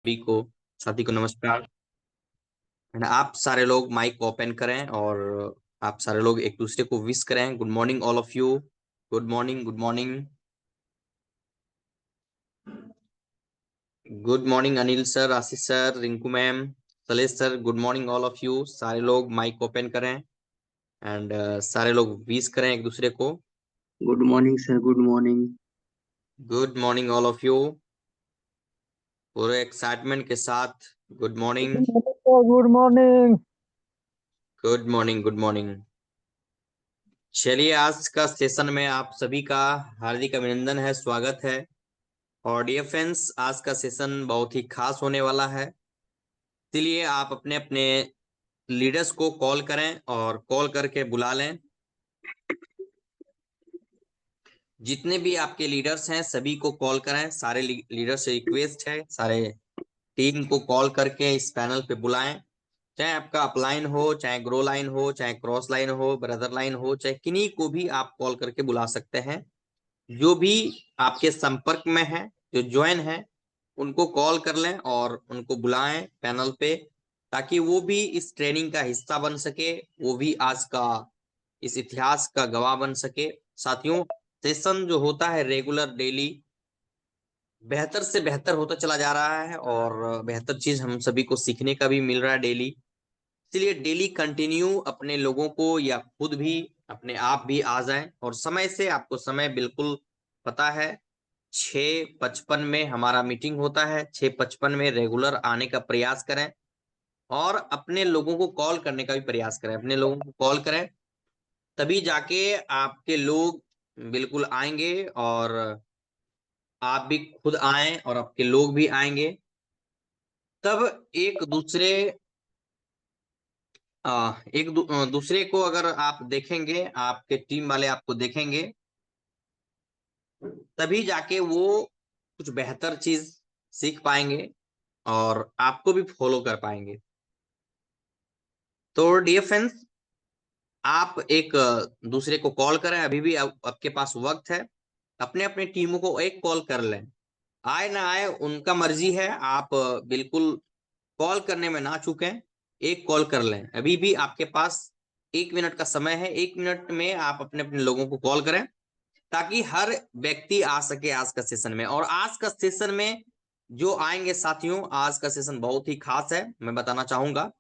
सभी को साथी को नमस्कार। एंड आप सारे लोग माइक ओपन करें और आप सारे लोग एक दूसरे को विश करें। Good morning all of you. Good morning, good morning, good morning Anil sir, Ashish sir, Rinku ma'am, Salesh sir. Good morning all of you. सारे लोग माइक ओपन करें एंड सारे लोग विश करें एक दूसरे को। Good morning sir, good morning. Good morning all of you. पूरे एक्साइटमेंट के साथ good morning, good morning. Good morning, good morning. चलिए, आज का सेशन में आप सभी का हार्दिक अभिनंदन है, स्वागत है। और डियर फ्रेंड्स, आज का सेशन बहुत ही खास होने वाला है, इसलिए आप अपने अपने लीडर्स को कॉल करें और कॉल करके बुला लें। जितने भी आपके लीडर्स हैं सभी को कॉल करें। सारे लीडर से रिक्वेस्ट है, सारे टीम को कॉल करके इस पैनल पे बुलाएं। चाहे आपका अपलाइन हो, चाहे ग्रो लाइन हो, चाहे क्रॉस लाइन हो, ब्रदर लाइन हो, चाहे किन्हीं को भी आप कॉल करके बुला सकते हैं। जो भी आपके संपर्क में है, जो ज्वाइन है, उनको कॉल कर लें और उनको बुलाएं पैनल पे, ताकि वो भी इस ट्रेनिंग का हिस्सा बन सके, वो भी आज का इस इतिहास का गवाह बन सके। साथियों, सेशन जो होता है रेगुलर डेली बेहतर से बेहतर होता चला जा रहा है और बेहतर चीज हम सभी को सीखने का भी मिल रहा है डेली। इसलिए डेली कंटिन्यू अपने लोगों को या खुद भी अपने आप भी आ जाएं। और समय से आपको समय बिल्कुल पता है, 6:55 में हमारा मीटिंग होता है। 6:55 में रेगुलर आने का प्रयास करें और अपने लोगों को कॉल करने का भी प्रयास करें। अपने लोगों को कॉल करें, तभी जाके आपके लोग बिल्कुल आएंगे और आप भी खुद आए और आपके लोग भी आएंगे। तब एक दूसरे दूसरे को अगर आप देखेंगे, आपके टीम वाले आपको देखेंगे, तभी जाके वो कुछ बेहतर चीज सीख पाएंगे और आपको भी फॉलो कर पाएंगे। तो डियर फ्रेंड्स, आप एक दूसरे को कॉल करें। अभी भी आपके पास वक्त है। अपने अपने टीमों को एक कॉल कर लें। आए ना आए उनका मर्जी है, आप बिल्कुल कॉल करने में ना चूकें। एक कॉल कर लें। अभी भी आपके पास 1 मिनट का समय है। 1 मिनट में आप अपने अपने लोगों को कॉल करें, ताकि हर व्यक्ति आ सके आज का सेशन में। और आज का सेशन में जो आएंगे साथियों, आज का सेशन बहुत ही खास है, मैं बताना चाहूंगा।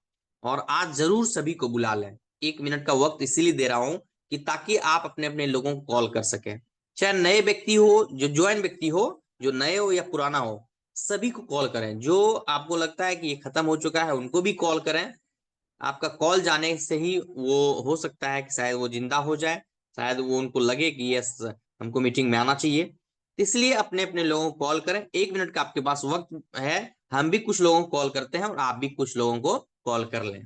और आज जरूर सभी को बुला लें। 1 मिनट का वक्त इसीलिए दे रहा हूं कि ताकि आप अपने अपने लोगों को कॉल कर सकें। चाहे नए व्यक्ति हो, जो ज्वाइन व्यक्ति हो, जो नए हो या पुराना हो, सभी को कॉल करें। जो आपको लगता है कि ये खत्म हो चुका है, उनको भी कॉल करें। आपका कॉल जाने से ही वो हो सकता है कि शायद वो जिंदा हो जाए, शायद वो उनको लगे कि यस, हमको मीटिंग में आना चाहिए। इसलिए अपने अपने लोगों को कॉल करें। 1 मिनट का आपके पास वक्त है। हम भी कुछ लोगों को कॉल करते हैं और आप भी कुछ लोगों को कॉल कर लें।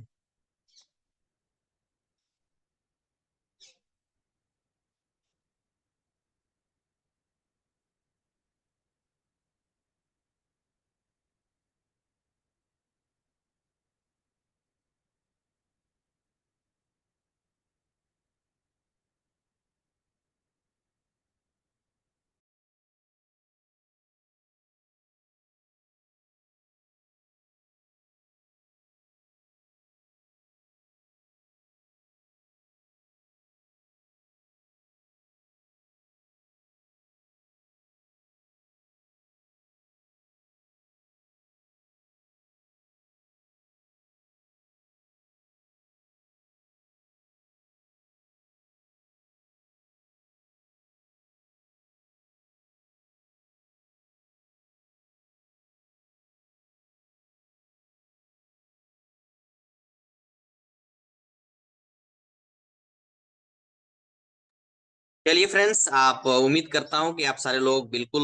चलिए फ्रेंड्स, आप उम्मीद करता हूं कि आप सारे लोग बिल्कुल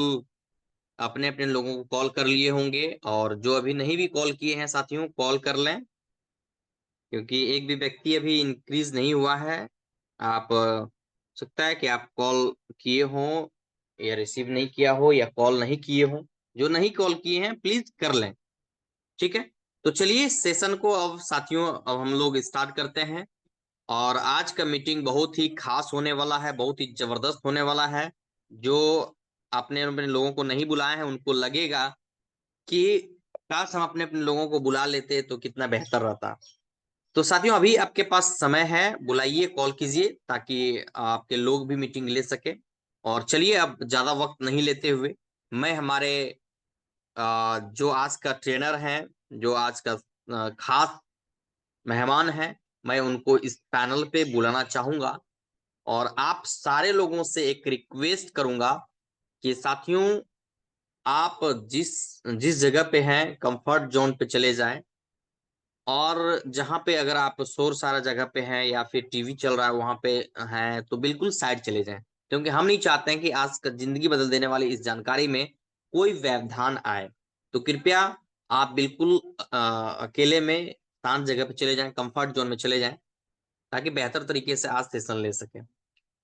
अपने अपने लोगों को कॉल कर लिए होंगे। और जो अभी नहीं भी कॉल किए हैं साथियों, कॉल कर लें, क्योंकि एक भी व्यक्ति अभी इंक्रीज नहीं हुआ है। आप सकता है कि आप कॉल किए हो या रिसीव नहीं किया हो या कॉल नहीं किए हो। जो नहीं कॉल किए हैं प्लीज कर लें, ठीक है। तो चलिए इस सेशन को अब साथियों, अब हम लोग स्टार्ट करते हैं। और आज का मीटिंग बहुत ही खास होने वाला है, बहुत ही जबरदस्त होने वाला है। जो आपने अपने लोगों को नहीं बुलाए हैं, उनको लगेगा कि काश हम अपने अपने लोगों को बुला लेते तो कितना बेहतर रहता। तो साथियों, अभी आपके पास समय है, बुलाइए, कॉल कीजिए ताकि आपके लोग भी मीटिंग ले सके। और चलिए, अब ज्यादा वक्त नहीं लेते हुए मैं हमारे जो आज का ट्रेनर है, जो आज का खास मेहमान है, मैं उनको इस पैनल पे बुलाना चाहूंगा। और आप सारे लोगों से एक रिक्वेस्ट करूंगा कि साथियों, आप जिस जिस जगह पे हैं कंफर्ट जोन पे चले जाएं। और जहां पे अगर आप शोर सारा जगह पे हैं या फिर टीवी चल रहा है वहां पे हैं तो बिल्कुल साइड चले जाएं, क्योंकि हम नहीं चाहते हैं कि आज का जिंदगी बदल देने वाली इस जानकारी में कोई व्यवधान आए। तो कृपया आप बिल्कुल अकेले में शांत जगह पे चले जाएं, कंफर्ट जोन में चले जाएं, ताकि बेहतर तरीके से आज सेशन ले सकें।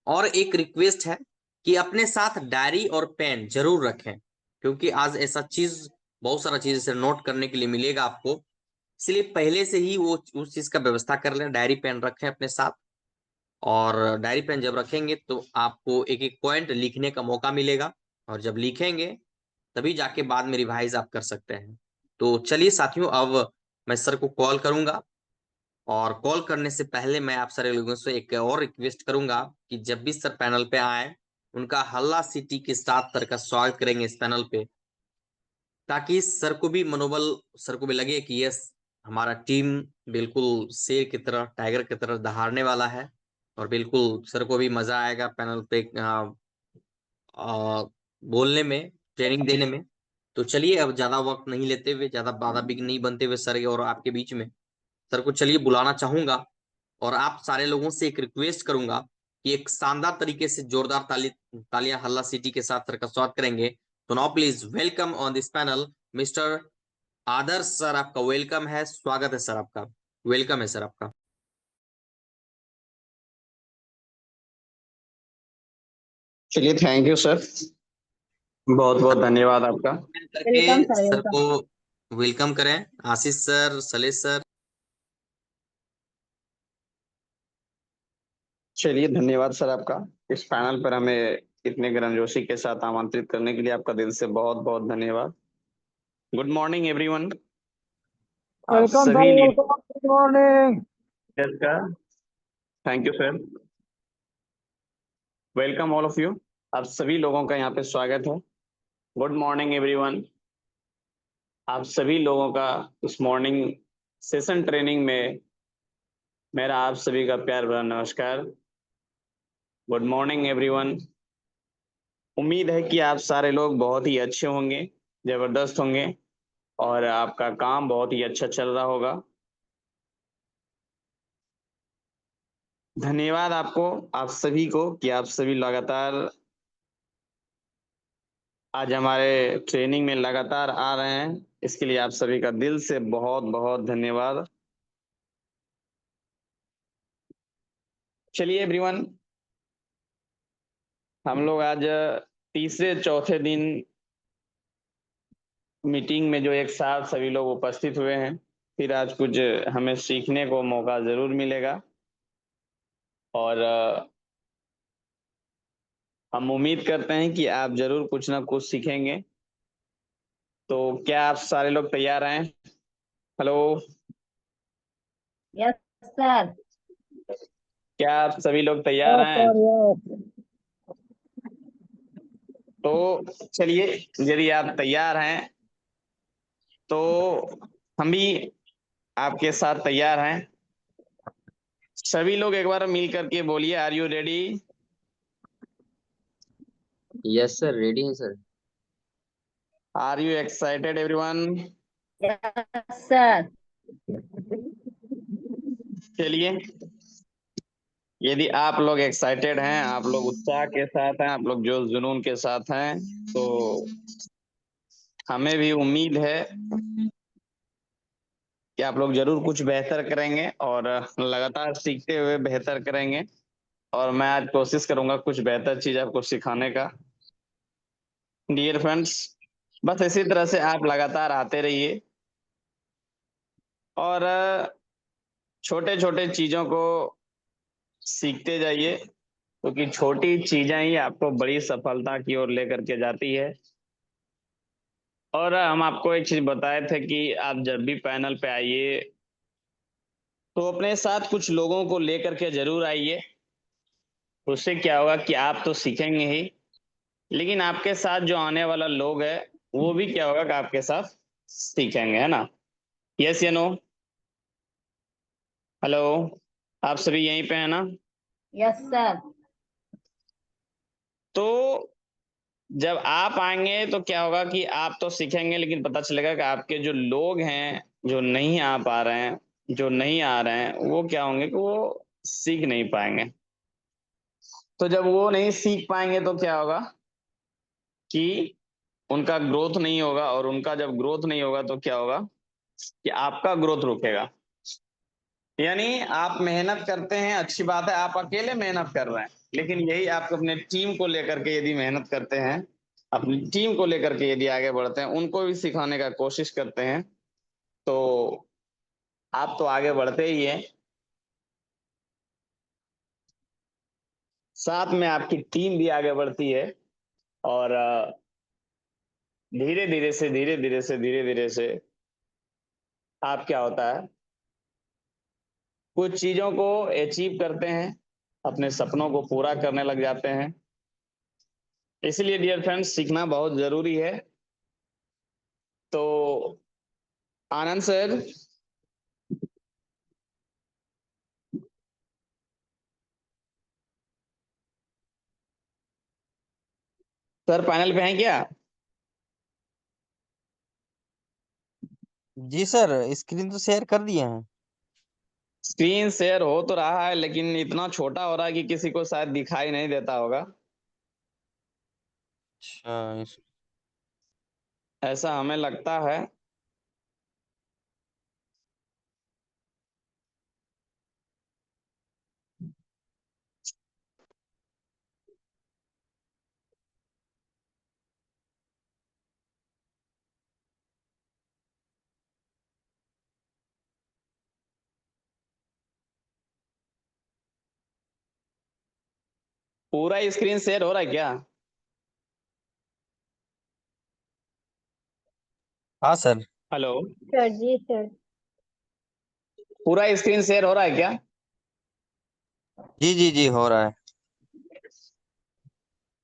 और एक रिक्वेस्ट है कि अपने साथ डायरी और पेन जरूर रखें, क्योंकि आज ऐसा चीज, बहुत सारा चीज से नोट करने के लिए मिलेगा आपको। इसलिए पहले से ही वो उस चीज का व्यवस्था कर लें, डायरी पेन रखें अपने साथ। और डायरी पेन जब रखेंगे तो आपको एक एक पॉइंट लिखने का मौका मिलेगा, और जब लिखेंगे तभी जाके बाद में रिवाइज आप कर सकते हैं। तो चलिए साथियों, अब मैं सर को कॉल करूंगा। और कॉल करने से पहले मैं आप सारे लोगों से एक और रिक्वेस्ट करूंगा कि जब भी सर पैनल पे आए, उनका हल्ला सिटी के साथ सर का स्वागत करेंगे इस पैनल पे, ताकि सर को भी मनोबल, सर को भी लगे कि यस, हमारा टीम बिल्कुल शेर की तरह, टाइगर की तरह दहाड़ने वाला है। और बिल्कुल सर को भी मजा आएगा पैनल पे आ, बोलने में, ट्रेनिंग देने में। तो चलिए, अब ज्यादा वक्त नहीं लेते हुए, ज्यादा बाधा बिघ नहीं बनते हुए सर और आपके बीच में, सर को चलिए बुलाना चाहूंगा। और आप सारे लोगों से एक रिक्वेस्ट करूंगा कि एक शानदार तरीके से जोरदार तालियां हल्ला सिटी के साथ सर का स्वागत करेंगे। तो now please welcome on this panel mister Adarsh sir. आपका वेलकम है, स्वागत है सर आपका, वेलकम है सर आपका। चलिए, थैंक यू सर। बहुत बहुत धन्यवाद आपका। करके वेलकम सर, सर वेलकम। को वेलकम करें। आशीष सर, सलेश सर। चलिए, धन्यवाद सर आपका। इस पैनल पर हमें इतने गर्मजोशी के साथ आमंत्रित करने के लिए आपका दिल से बहुत बहुत धन्यवाद। Good morning everyone. आप वेलकम सर, सभी वेलकम, गुड मॉर्निंग। लीडर्स का thank you sir. Welcome all of you. आप सभी लोगों का यहाँ पे स्वागत है। Good morning everyone. आप सभी लोगों का इस मॉर्निंग सेशन ट्रेनिंग में मेरा आप सभी का प्यार भरा नमस्कार। Good morning everyone. उम्मीद है कि आप सारे लोग बहुत ही अच्छे होंगे, जबरदस्त होंगे, और आपका काम बहुत ही अच्छा चल रहा होगा। धन्यवाद आपको, आप सभी को, कि आप सभी लगातार आज हमारे ट्रेनिंग में लगातार आ रहे हैं। इसके लिए आप सभी का दिल से बहुत बहुत धन्यवाद। चलिए एवरीवन, हम लोग आज तीसरे चौथे दिन मीटिंग में जो एक साथ सभी लोग उपस्थित हुए हैं, फिर आज कुछ हमें सीखने को मौका जरूर मिलेगा। और हम उम्मीद करते हैं कि आप जरूर कुछ ना कुछ सीखेंगे। तो क्या आप सारे लोग तैयार हैं? Hello, yes sir. क्या आप सभी लोग तैयार यस हैं? Sir, yes. तो चलिए, यदि आप तैयार हैं तो हम भी आपके साथ तैयार हैं। सभी लोग एक बार मिल करके बोलिए, are you ready? Yes sir, ready है sir. Are you excited everyone? Yes sir. चलिए, यदि आप लोग एक्साइटेड हैं, आप लोग उत्साह के साथ हैं, आप लोग जोश जुनून के साथ हैं, तो हमें भी उम्मीद है कि आप लोग जरूर कुछ बेहतर करेंगे और लगातार सीखते हुए बेहतर करेंगे। और मैं आज कोशिश करूंगा कुछ बेहतर चीज आपको सिखाने का। डियर फ्रेंड्स, बस इसी तरह से आप लगातार आते रहिए और छोटे छोटे चीजों को सीखते जाइए, क्योंकि छोटी चीजें ही आपको बड़ी सफलता की ओर लेकर के जाती है। और हम आपको एक चीज बताए थे कि आप जब भी पैनल पे आइए तो अपने साथ कुछ लोगों को लेकर के जरूर आइए। उससे क्या होगा कि आप तो सीखेंगे ही, लेकिन आपके साथ जो आने वाला लोग है वो भी क्या होगा कि आपके साथ सीखेंगे, है ना? यस या नो? हेलो, आप सभी यहीं पे है ना? Yes sir. तो जब आप आएंगे तो क्या होगा कि आप तो सीखेंगे, लेकिन पता चलेगा कि आपके जो लोग हैं जो नहीं आ पा रहे हैं, जो नहीं आ रहे हैं, वो क्या होंगे कि वो सीख नहीं पाएंगे। तो जब वो नहीं सीख पाएंगे तो क्या होगा कि उनका ग्रोथ नहीं होगा, और उनका जब ग्रोथ नहीं होगा तो क्या होगा कि आपका ग्रोथ रुकेगा। यानी आप मेहनत करते हैं, अच्छी बात है, आप अकेले मेहनत कर रहे हैं, लेकिन यही आप अपने टीम को लेकर के यदि मेहनत करते हैं, अपनी टीम को लेकर के यदि आगे बढ़ते हैं, उनको भी सिखाने का कोशिश करते हैं, तो आप तो आगे बढ़ते ही हैं, साथ में आपकी टीम भी आगे बढ़ती है। और धीरे धीरे से धीरे धीरे से धीरे धीरे से आप क्या होता है, कुछ चीजों को अचीव करते हैं, अपने सपनों को पूरा करने लग जाते हैं। इसलिए डियर फ्रेंड्स, सीखना बहुत जरूरी है। तो आनंद सर, सर पैनल पे हैं क्या? जी सर, स्क्रीन तो शेयर कर दिए हैं। स्क्रीन शेयर हो तो रहा है, लेकिन इतना छोटा हो रहा है कि किसी को शायद दिखाई नहीं देता होगा। अच्छा ऐसा हमें लगता है। पूरा स्क्रीन शेयर हो रहा है क्या? हाँ सर। हेलो, सर जी सर। पूरा स्क्रीन शेयर हो रहा है क्या? जी जी जी, हो रहा है।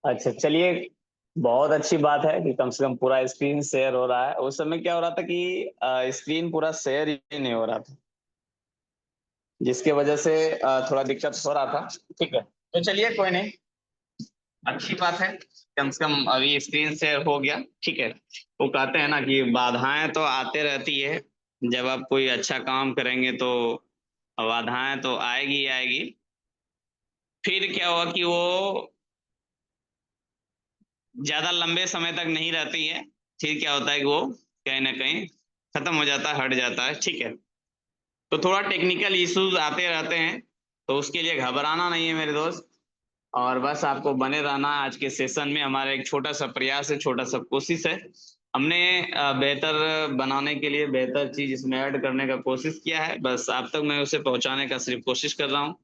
अच्छा चलिए, बहुत अच्छी बात है कि कम से कम पूरा स्क्रीन शेयर हो रहा है। उस समय क्या हो रहा था कि स्क्रीन पूरा शेयर ही नहीं हो रहा था, जिसके वजह से थोड़ा दिक्कत हो रहा था। ठीक है, तो चलिए कोई नहीं, अच्छी बात है, कम से कम अभी स्क्रीन शेयर हो गया। ठीक है, वो कहते हैं ना कि बाधाएं तो आते रहती है, जब आप कोई अच्छा काम करेंगे तो बाधाएं तो आएगी ही आएगी। फिर क्या हुआ कि वो ज्यादा लंबे समय तक नहीं रहती है, फिर क्या होता है कि वो कहीं ना कहीं खत्म हो जाता है, हट जाता है। ठीक है, तो थोड़ा टेक्निकल इश्यूज आते रहते हैं, तो उसके लिए घबराना नहीं है मेरे दोस्त, और बस आपको बने रहना है। आज के सेशन में हमारा एक छोटा सा प्रयास है, छोटा सा कोशिश है। हमने बेहतर बनाने के लिए बेहतर चीज इसमें ऐड करने का कोशिश किया है, बस आप तक मैं उसे पहुंचाने का सिर्फ कोशिश कर रहा हूँ।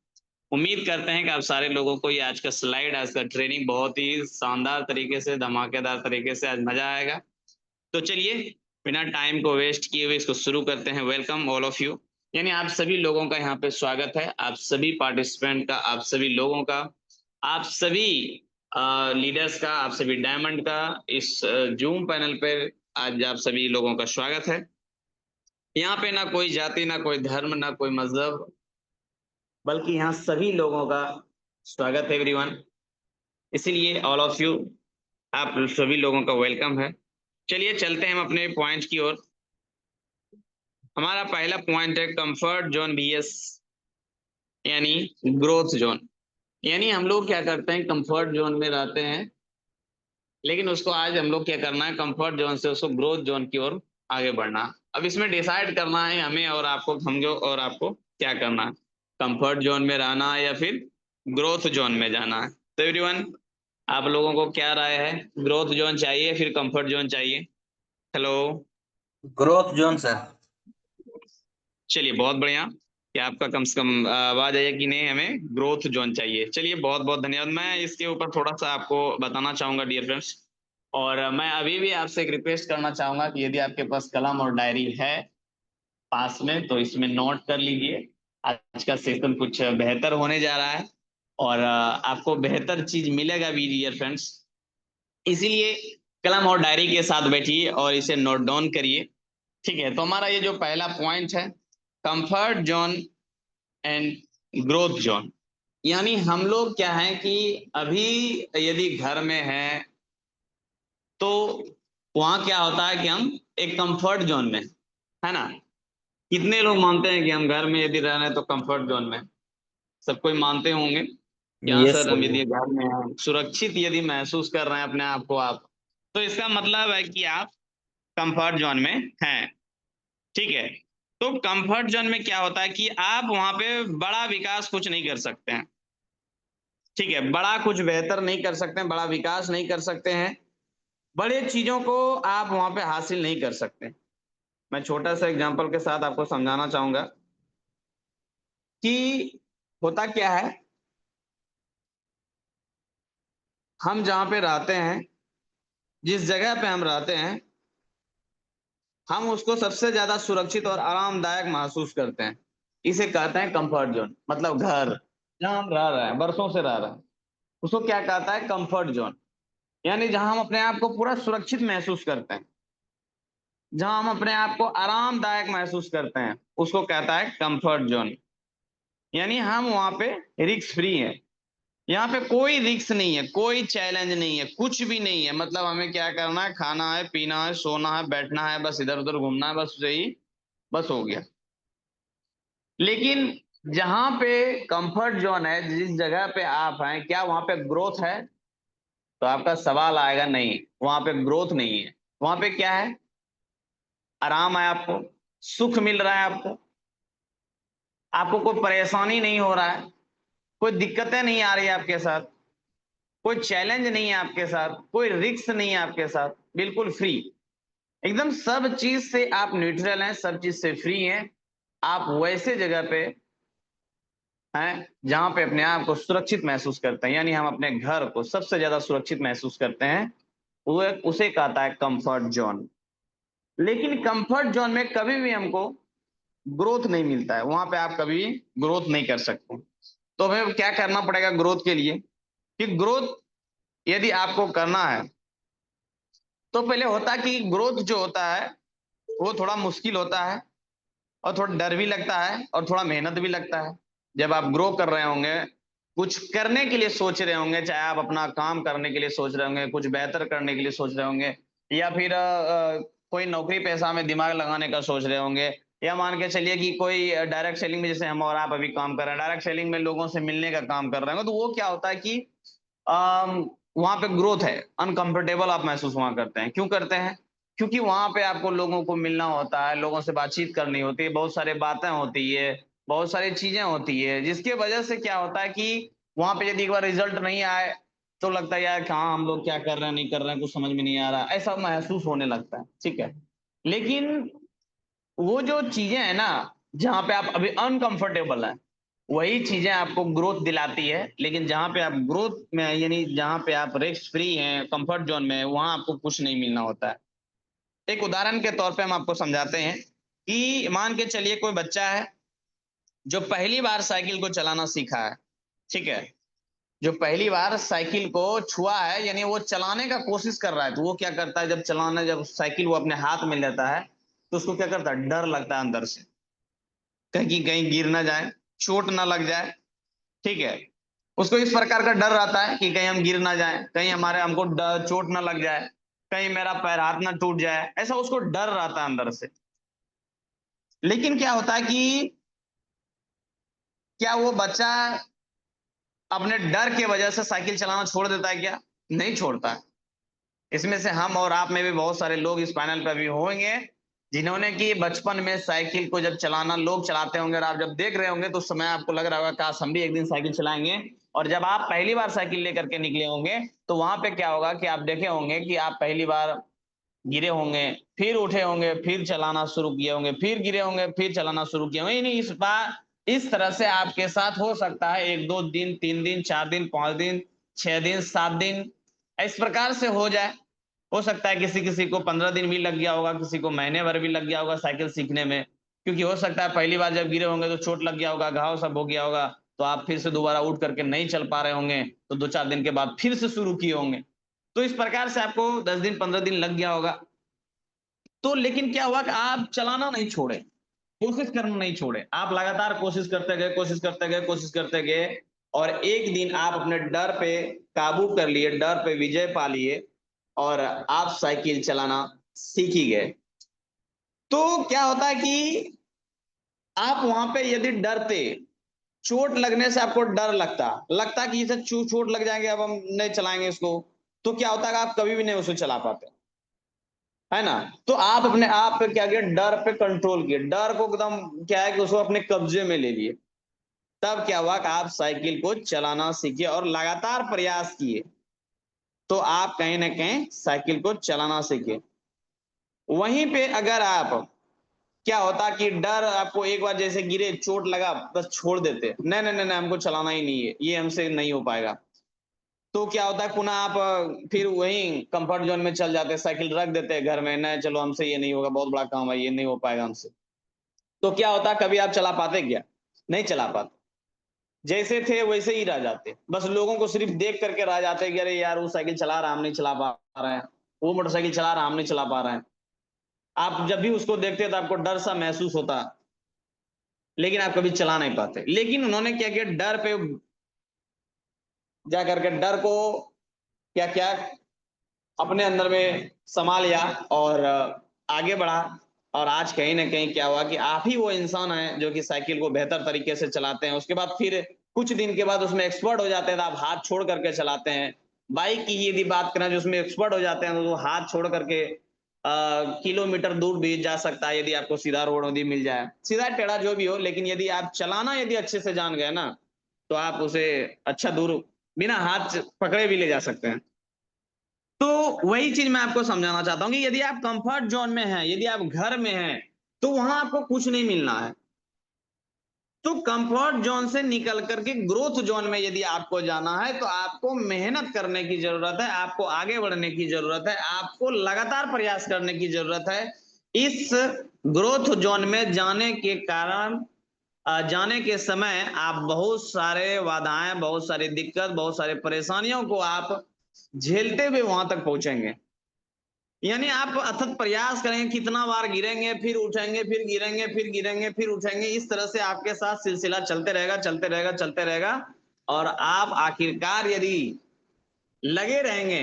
उम्मीद करते हैं कि आप सारे लोगों को ये आज का स्लाइड, आज का ट्रेनिंग बहुत ही शानदार तरीके से, धमाकेदार तरीके से आज मजा आएगा। तो चलिए बिना टाइम को वेस्ट किए हुए इसको शुरू करते हैं। वेलकम ऑल ऑफ यू, यानी आप सभी लोगों का यहाँ पे स्वागत है, आप सभी पार्टिसिपेंट का, आप सभी लोगों का, आप सभी लीडर्स का, आप सभी डायमंड का इस जूम पैनल पर आज आप सभी लोगों का स्वागत है। यहाँ पे ना कोई जाति, ना कोई धर्म, ना कोई मजहब, बल्कि यहाँ सभी लोगों का स्वागत है एवरीवन। इसीलिए ऑल ऑफ यू, आप सभी लोगों का वेलकम है। चलिए चलते हैं हम अपने पॉइंट की ओर। हमारा पहला पॉइंट है कंफर्ट जोन बीएस, यानी ग्रोथ जोन। यानी हम लोग क्या करते हैं, कंफर्ट जोन में रहते हैं, लेकिन उसको आज हम लोग क्या करना है, कंफर्ट जोन से उसको ग्रोथ जोन की ओर आगे बढ़ना। अब इसमें डिसाइड करना है हमें और आपको, समझो, और आपको क्या करना है, कंफर्ट जोन में रहना है या फिर ग्रोथ जोन में जाना है। तो एवरीवन, आप लोगों को क्या राय है, ग्रोथ जोन चाहिए फिर कंफर्ट जोन चाहिए? Hello, growth zone sir. चलिए बहुत बढ़िया कि आपका कम से कम आवाज आई कि नहीं, हमें ग्रोथ जोन चाहिए। चलिए बहुत बहुत धन्यवाद। मैं इसके ऊपर थोड़ा सा आपको बताना चाहूंगा डियर फ्रेंड्स, और मैं अभी भी आपसे एक रिक्वेस्ट करना चाहूंगा कि यदि आपके पास कलम और डायरी है पास में तो इसमें नोट कर लीजिए। आज का सेशन कुछ बेहतर होने जा रहा है और आपको बेहतर चीज मिलेगा भी डियर फ्रेंड्स। इसीलिए कलम और डायरी के साथ बैठिए और इसे नोट डाउन करिए। ठीक है, तो हमारा ये जो पहला पॉइंट है, comfort zone and growth zone. यानी हम लोग क्या है कि अभी यदि घर में है तो वहां क्या होता है कि हम एक कंफर्ट जोन में, है ना। कितने लोग मानते हैं कि हम घर में यदि रह रहे हैं तो कंफर्ट जोन में? सब कोई मानते होंगे कि हाँ यस सर, सर। हम यदि घर में हैं, सुरक्षित यदि महसूस कर रहे हैं अपने आप को आप, तो इसका मतलब है कि आप कंफर्ट जोन में हैं। ठीक है, तो कंफर्ट जोन में क्या होता है कि आप वहां पे बड़ा विकास कुछ नहीं कर सकते हैं। ठीक है, बड़ा कुछ बेहतर नहीं कर सकते हैं, बड़ा विकास नहीं कर सकते हैं, बड़े चीजों को आप वहां पे हासिल नहीं कर सकते। मैं छोटा सा एग्जांपल के साथ आपको समझाना चाहूंगा कि होता क्या है, हम जहां पे रहते हैं, जिस जगह पे हम रहते हैं, हम उसको सबसे ज्यादा सुरक्षित और आरामदायक महसूस करते हैं। इसे कहते हैं कंफर्ट जोन, मतलब घर जहां हम रह रहे हैं, बरसों से रह रहे हैं, उसको क्या कहता है? Comfort zone. यानी जहां हम अपने आप को पूरा सुरक्षित महसूस करते हैं, जहां हम अपने आप को आरामदायक महसूस करते हैं, उसको कहता है कंफर्ट जोन। यानी हम वहां पे रिस्क फ्री हैं, यहाँ पे कोई रिस्क नहीं है, कोई चैलेंज नहीं है, कुछ भी नहीं है। मतलब हमें क्या करना है? खाना है, पीना है, सोना है, बैठना है, बस इधर उधर घूमना है, बस यही, बस हो गया। लेकिन जहां पे कंफर्ट जोन है, जिस जगह पे आप हैं, क्या वहां पे ग्रोथ है? तो आपका सवाल आएगा नहीं, वहां पे ग्रोथ नहीं है। वहां पे क्या है? आराम है, आपको सुख मिल रहा है, आपको आपको कोई परेशानी नहीं हो रहा है, कोई दिक्कतें नहीं आ रही है आपके साथ, कोई चैलेंज नहीं है आपके साथ, कोई रिस्क नहीं है आपके साथ, बिल्कुल फ्री, एकदम सब चीज से आप न्यूट्रल हैं, सब चीज से फ्री हैं। आप वैसे जगह पे हैं जहां पे अपने आप को सुरक्षित महसूस करते हैं। यानी हम अपने घर को सबसे ज्यादा सुरक्षित महसूस करते हैं, वो उसे कहता है कंफर्ट जोन। लेकिन कंफर्ट जोन में कभी भी हमको ग्रोथ नहीं मिलता है, वहां पे आप कभी ग्रोथ नहीं कर सकते। तो हमें क्या करना पड़ेगा ग्रोथ के लिए? कि ग्रोथ यदि आपको करना है तो पहले होता कि ग्रोथ जो होता है वो थोड़ा मुश्किल होता है और थोड़ा डर भी लगता है और थोड़ा मेहनत भी लगता है। जब आप ग्रो कर रहे होंगे, कुछ करने के लिए सोच रहे होंगे, चाहे आप अपना काम करने के लिए सोच रहे होंगे, कुछ बेहतर करने के लिए सोच रहे होंगे, या फिर कोई नौकरी पेशा में दिमाग लगाने का सोच रहे होंगे, या मान के चलिए कि कोई डायरेक्ट सेलिंग में, जैसे हम और आप अभी काम कर रहे हैं, डायरेक्ट सेलिंग में लोगों से मिलने का काम कर रहे होंगे, तो वो क्या होता है कि वहां पे ग्रोथ है, अनकंफर्टेबल आप महसूस वहां करते हैं। क्यों करते हैं? क्योंकि वहां पे आपको लोगों को मिलना होता है, लोगों से बातचीत करनी होती है, बहुत सारी बातें होती है, बहुत सारी चीजें होती है, जिसके वजह से क्या होता है कि वहां पे यदि एक बार रिजल्ट नहीं आए तो लगता है यार कहाँ हम लोग क्या कर रहे हैं, नहीं कर रहे हैं, कुछ समझ में नहीं आ रहा, ऐसा महसूस होने लगता है। ठीक है, लेकिन वो जो चीजें है ना, जहां पे आप अभी अनकंफर्टेबल हैं, वही चीजें आपको ग्रोथ दिलाती है। लेकिन जहां पे आप ग्रोथ में, यानी जहां पे आप रिस्क फ्री हैं, कंफर्ट जोन में, वहां आपको कुछ नहीं मिलना होता है। एक उदाहरण के तौर पे हम आपको समझाते हैं कि मान के चलिए कोई बच्चा है जो पहली बार साइकिल को चलाना सीखा है। ठीक है, जो पहली बार साइकिल को छुआ है, यानी वो चलाने का कोशिश कर रहा है, तो वो क्या करता है? जब साइकिल वो अपने हाथ में लेता है तो उसको क्या करता है? डर लगता है अंदर से, कहीं कहीं गिर ना जाए, चोट ना लग जाए। ठीक है, उसको इस प्रकार का डर रहता है कि कहीं हम गिर ना जाए, कहीं हमारे हमको चोट ना लग जाए, कहीं मेरा पैर हाथ ना टूट जाए, ऐसा उसको डर रहता है अंदर से। लेकिन क्या होता है कि क्या वो बच्चा अपने डर की वजह से साइकिल चलाना छोड़ देता है क्या? नहीं छोड़ता है। इसमें से हम और आप में भी बहुत सारे लोग इस पैनल पर भी होंगे जिन्होंने कि बचपन में साइकिल को जब चलाना लोग चलाते होंगे और आप जब देख रहे होंगे तो उस समय आपको लग रहा होगा काश हम भी एक दिन साइकिल चलाएंगे। और जब आप पहली बार साइकिल लेकर के निकले होंगे तो वहां पे क्या होगा कि आप देखे होंगे कि आप पहली बार गिरे होंगे, फिर उठे होंगे, फिर चलाना शुरू किए होंगे, फिर गिरे होंगे, फिर चलाना शुरू किए होंगे। इस बार इस तरह से आपके साथ हो सकता है 1 2 दिन, 3 दिन, 4 दिन, 5 दिन, 6 दिन, 7 दिन, इस प्रकार से हो जाए। हो सकता है किसी किसी को 15 दिन भी लग गया होगा, किसी को महीने भर भी लग गया होगा साइकिल सीखने में, क्योंकि हो सकता है पहली बार जब गिरे होंगे तो चोट लग गया होगा, घाव सब हो गया होगा, तो आप फिर से दोबारा उठ करके नहीं चल पा रहे होंगे, तो 2-4 दिन के बाद फिर से शुरू किए होंगे। तो इस प्रकार से आपको 10 दिन 15 दिन लग गया होगा। तो लेकिन क्या हुआ कि आप चलाना नहीं छोड़े, कोशिश करना नहीं छोड़े, आप लगातार कोशिश करते गए, कोशिश करते गए, कोशिश करते गए, और एक दिन आप अपने डर पे काबू कर लिए, डर पे विजय पा लिए, और आप साइकिल चलाना सीख ही गए। तो क्या होता है कि आप वहां पे यदि डरते, चोट लगने से आपको डर लगता कि इसे चोट लग जाएंगे, अब हम नहीं चलाएंगे इसको, तो क्या होता है कि आप कभी भी नहीं उसे चला पाते, है ना। तो आप अपने आप पे क्या किया, डर पे कंट्रोल किए, डर को एकदम क्या है कि उसको अपने कब्जे में ले लिए। तब क्या हुआ कि आप साइकिल को चलाना सीखे और लगातार प्रयास किए, तो आप कहीं ना कहीं साइकिल को चलाना सीखे। वहीं पे अगर आप, क्या होता कि डर आपको एक बार जैसे गिरे, चोट लगा, बस छोड़ देते, नहीं नहीं नहीं नहीं, हमको चलाना ही नहीं है, ये हमसे नहीं हो पाएगा, तो क्या होता है पुनः आप फिर वही कंफर्ट जोन में चल जाते, साइकिल रख देते हैं घर में, नहीं चलो हमसे ये नहीं होगा, बहुत बड़ा काम है, ये नहीं हो पाएगा हमसे। तो क्या होता, कभी आप चला पाते क्या? नहीं चला पाते, जैसे थे वैसे ही रह जाते, बस लोगों को सिर्फ देख करके रह जाते कि अरे यार वो साइकिल चला रहा, हम नहीं चला पा रहे हैं, वो मोटरसाइकिल चला रहा, हम नहीं चला पा रहे हैं। आप जब भी उसको देखते तो आपको डर सा महसूस होता, लेकिन आप कभी चला नहीं पाते। लेकिन उन्होंने क्या किया, डर पे जा करके डर को क्या क्या अपने अंदर में समा लिया और आगे बढ़ा। और आज कहीं ना कहीं क्या हुआ कि आप ही वो इंसान है जो कि साइकिल को बेहतर तरीके से चलाते हैं। उसके बाद फिर कुछ दिन के बाद उसमें एक्सपर्ट हो जाते हैं, तो आप हाथ छोड़ करके चलाते हैं। बाइक की यदि बात करें जो उसमें एक्सपर्ट हो जाते हैं, तो वो हाथ छोड़ करके किलोमीटर दूर भी जा सकता है, यदि आपको सीधा रोड यदि मिल जाए, सीधा टेढ़ा जो भी हो, लेकिन यदि आप चलाना यदि अच्छे से जान गए ना, तो आप उसे अच्छा दूर बिना हाथ पकड़े भी ले जा सकते हैं। तो वही चीज मैं आपको समझाना चाहता हूं कि यदि आप कंफर्ट जोन में हैं, यदि आप घर में हैं, तो वहां आपको कुछ नहीं मिलना है। तो कंफर्ट जोन से निकल करके ग्रोथ जोन में यदि आपको जाना है, तो आपको मेहनत करने की जरूरत है, आपको आगे बढ़ने की जरूरत है, आपको लगातार प्रयास करने की जरूरत है। इस ग्रोथ जोन में जाने के कारण, जाने के समय आप बहुत सारे बाधाएं, बहुत सारी दिक्कत, बहुत सारे परेशानियों को आप झेलते हुए वहां तक पहुंचेंगे। यानी आप अथक प्रयास करेंगे, कितना बार गिरेंगे, फिर उठेंगे, फिर गिरेंगे, फिर गिरेंगे, फिर उठेंगे, इस तरह से आपके साथ सिलसिला चलते रहेगा, चलते रहेगा, चलते रहेगा। और आप आखिरकार यदि लगे रहेंगे,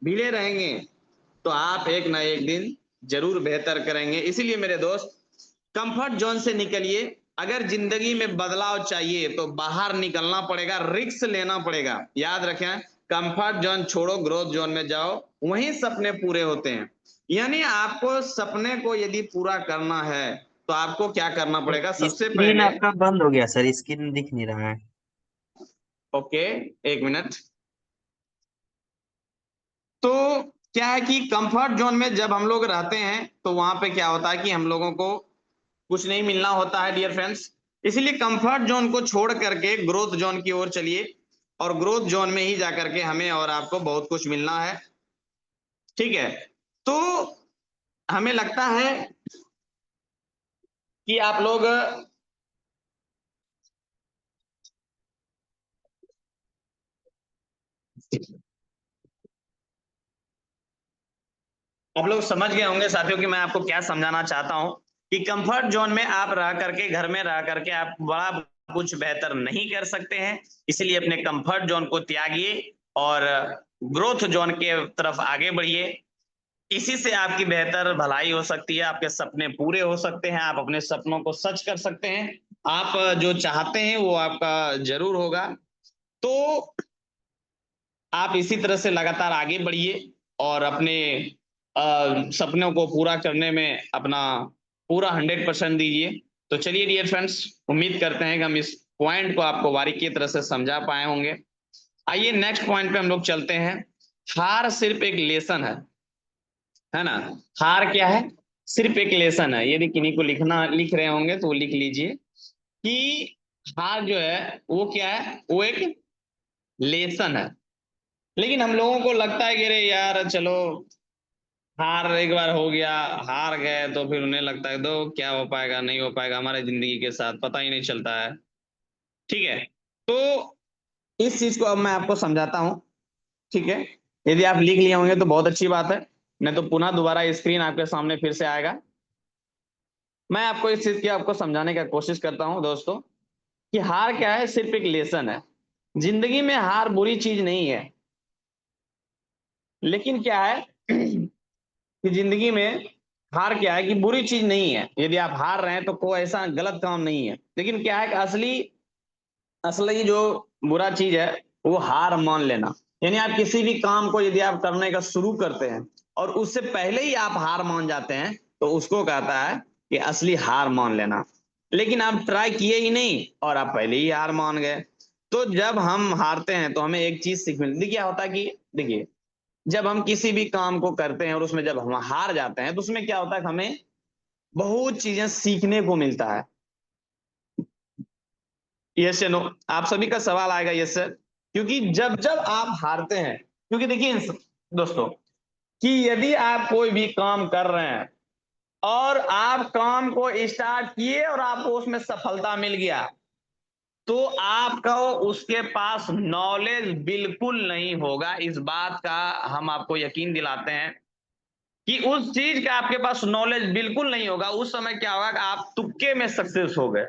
भिड़े रहेंगे, तो आप एक ना एक दिन जरूर बेहतर करेंगे। इसीलिए मेरे दोस्त, कंफर्ट जोन से निकलिए। अगर जिंदगी में बदलाव चाहिए तो बाहर निकलना पड़ेगा, रिस्क लेना पड़ेगा। याद रखें, कंफर्ट जोन छोड़ो, ग्रोथ जोन में जाओ, वहीं सपने पूरे होते हैं। यानी आपको सपने को यदि पूरा करना है, तो आपको क्या करना पड़ेगा? सबसे स्क्रीन पहले, आपका बंद हो गया सर, स्क्रीन दिख नहीं रहा है। ओके, एक मिनट। तो क्या है कि कंफर्ट जोन में जब हम लोग रहते हैं, तो वहां पे क्या होता है कि हम लोगों को कुछ नहीं मिलना होता है डियर फ्रेंड्स। इसलिए कंफर्ट जोन को छोड़ करके ग्रोथ जोन की ओर चलिए, और ग्रोथ जोन में ही जाकर के हमें और आपको बहुत कुछ मिलना है। ठीक है। तो हमें लगता है कि आप लोग समझ गए होंगे साथियों कि मैं आपको क्या समझाना चाहता हूं, कि कंफर्ट जोन में आप रह करके, घर में रह करके आप बड़ा कुछ बेहतर नहीं कर सकते हैं। इसलिए अपने कंफर्ट जोन को त्यागिए और ग्रोथ जोन के तरफ आगे बढ़िए। इसी से आपकी बेहतर भलाई हो सकती है, आपके सपने पूरे हो सकते हैं, आप अपने सपनों को सच कर सकते हैं, आप जो चाहते हैं वो आपका जरूर होगा। तो आप इसी तरह से लगातार आगे बढ़िए और अपने सपनों को पूरा करने में अपना पूरा 100% दीजिए। तो चलिए डियर फ्रेंड्स, उम्मीद करते हैं कि हम इस पॉइंट को आपको बारीकी तरह से समझा पाए होंगे। आइए नेक्स्ट पॉइंट पे हम लोग चलते हैं। हार सिर्फ एक लेसन है ना। हार क्या है? सिर्फ एक लेसन है। यदि किन्हीं को लिख रहे होंगे तो वो लिख लीजिए कि हार जो है वो क्या है, वो एक लेसन है। लेकिन हम लोगों को लगता है कि अरे यार चलो हार एक बार हो गया, हार गए तो फिर उन्हें लगता है दो क्या हो पाएगा, नहीं हो पाएगा हमारे जिंदगी के साथ, पता ही नहीं चलता है। ठीक है, तो इस चीज को अब मैं आपको समझाता हूं। ठीक है, यदि आप लिख लिए होंगे तो बहुत अच्छी बात है, नहीं तो पुनः दोबारा स्क्रीन आपके सामने फिर से आएगा। मैं आपको इस चीज की आपको समझाने का कोशिश करता हूं दोस्तों, कि हार क्या है, सिर्फ एक लेसन है। जिंदगी में हार बुरी चीज नहीं है, लेकिन क्या है कि जिंदगी में हार क्या है कि बुरी चीज नहीं है। यदि आप हार रहे हैं तो कोई ऐसा गलत काम नहीं है, लेकिन क्या है कि असली असली जो बुरा चीज है वो हार मान लेना। यानी आप किसी भी काम को यदि आप करने का शुरू करते हैं और उससे पहले ही आप हार मान जाते हैं तो उसको कहता है कि असली हार मान लेना। लेकिन आप ट्राई किए ही नहीं और आप पहले ही हार मान गए। तो जब हम हारते हैं तो हमें एक चीज सीख मिलती, क्या होता है कि देखिए, जब हम किसी भी काम को करते हैं और उसमें जब हम हार जाते हैं तो उसमें क्या होता है कि हमें बहुत चीजें सीखने को मिलता है। यस या नो, आप सभी का सवाल आएगा यस सर। क्योंकि जब जब आप हारते हैं, क्योंकि देखिए दोस्तों, कि यदि आप कोई भी काम कर रहे हैं और आप काम को स्टार्ट किए और आपको उसमें सफलता मिल गया, तो आपका उसके पास नॉलेज बिल्कुल नहीं होगा। इस बात का हम आपको यकीन दिलाते हैं कि उस चीज का आपके पास नॉलेज बिल्कुल नहीं होगा। उस समय क्या होगा कि आप तुक्के में सक्सेस हो गए,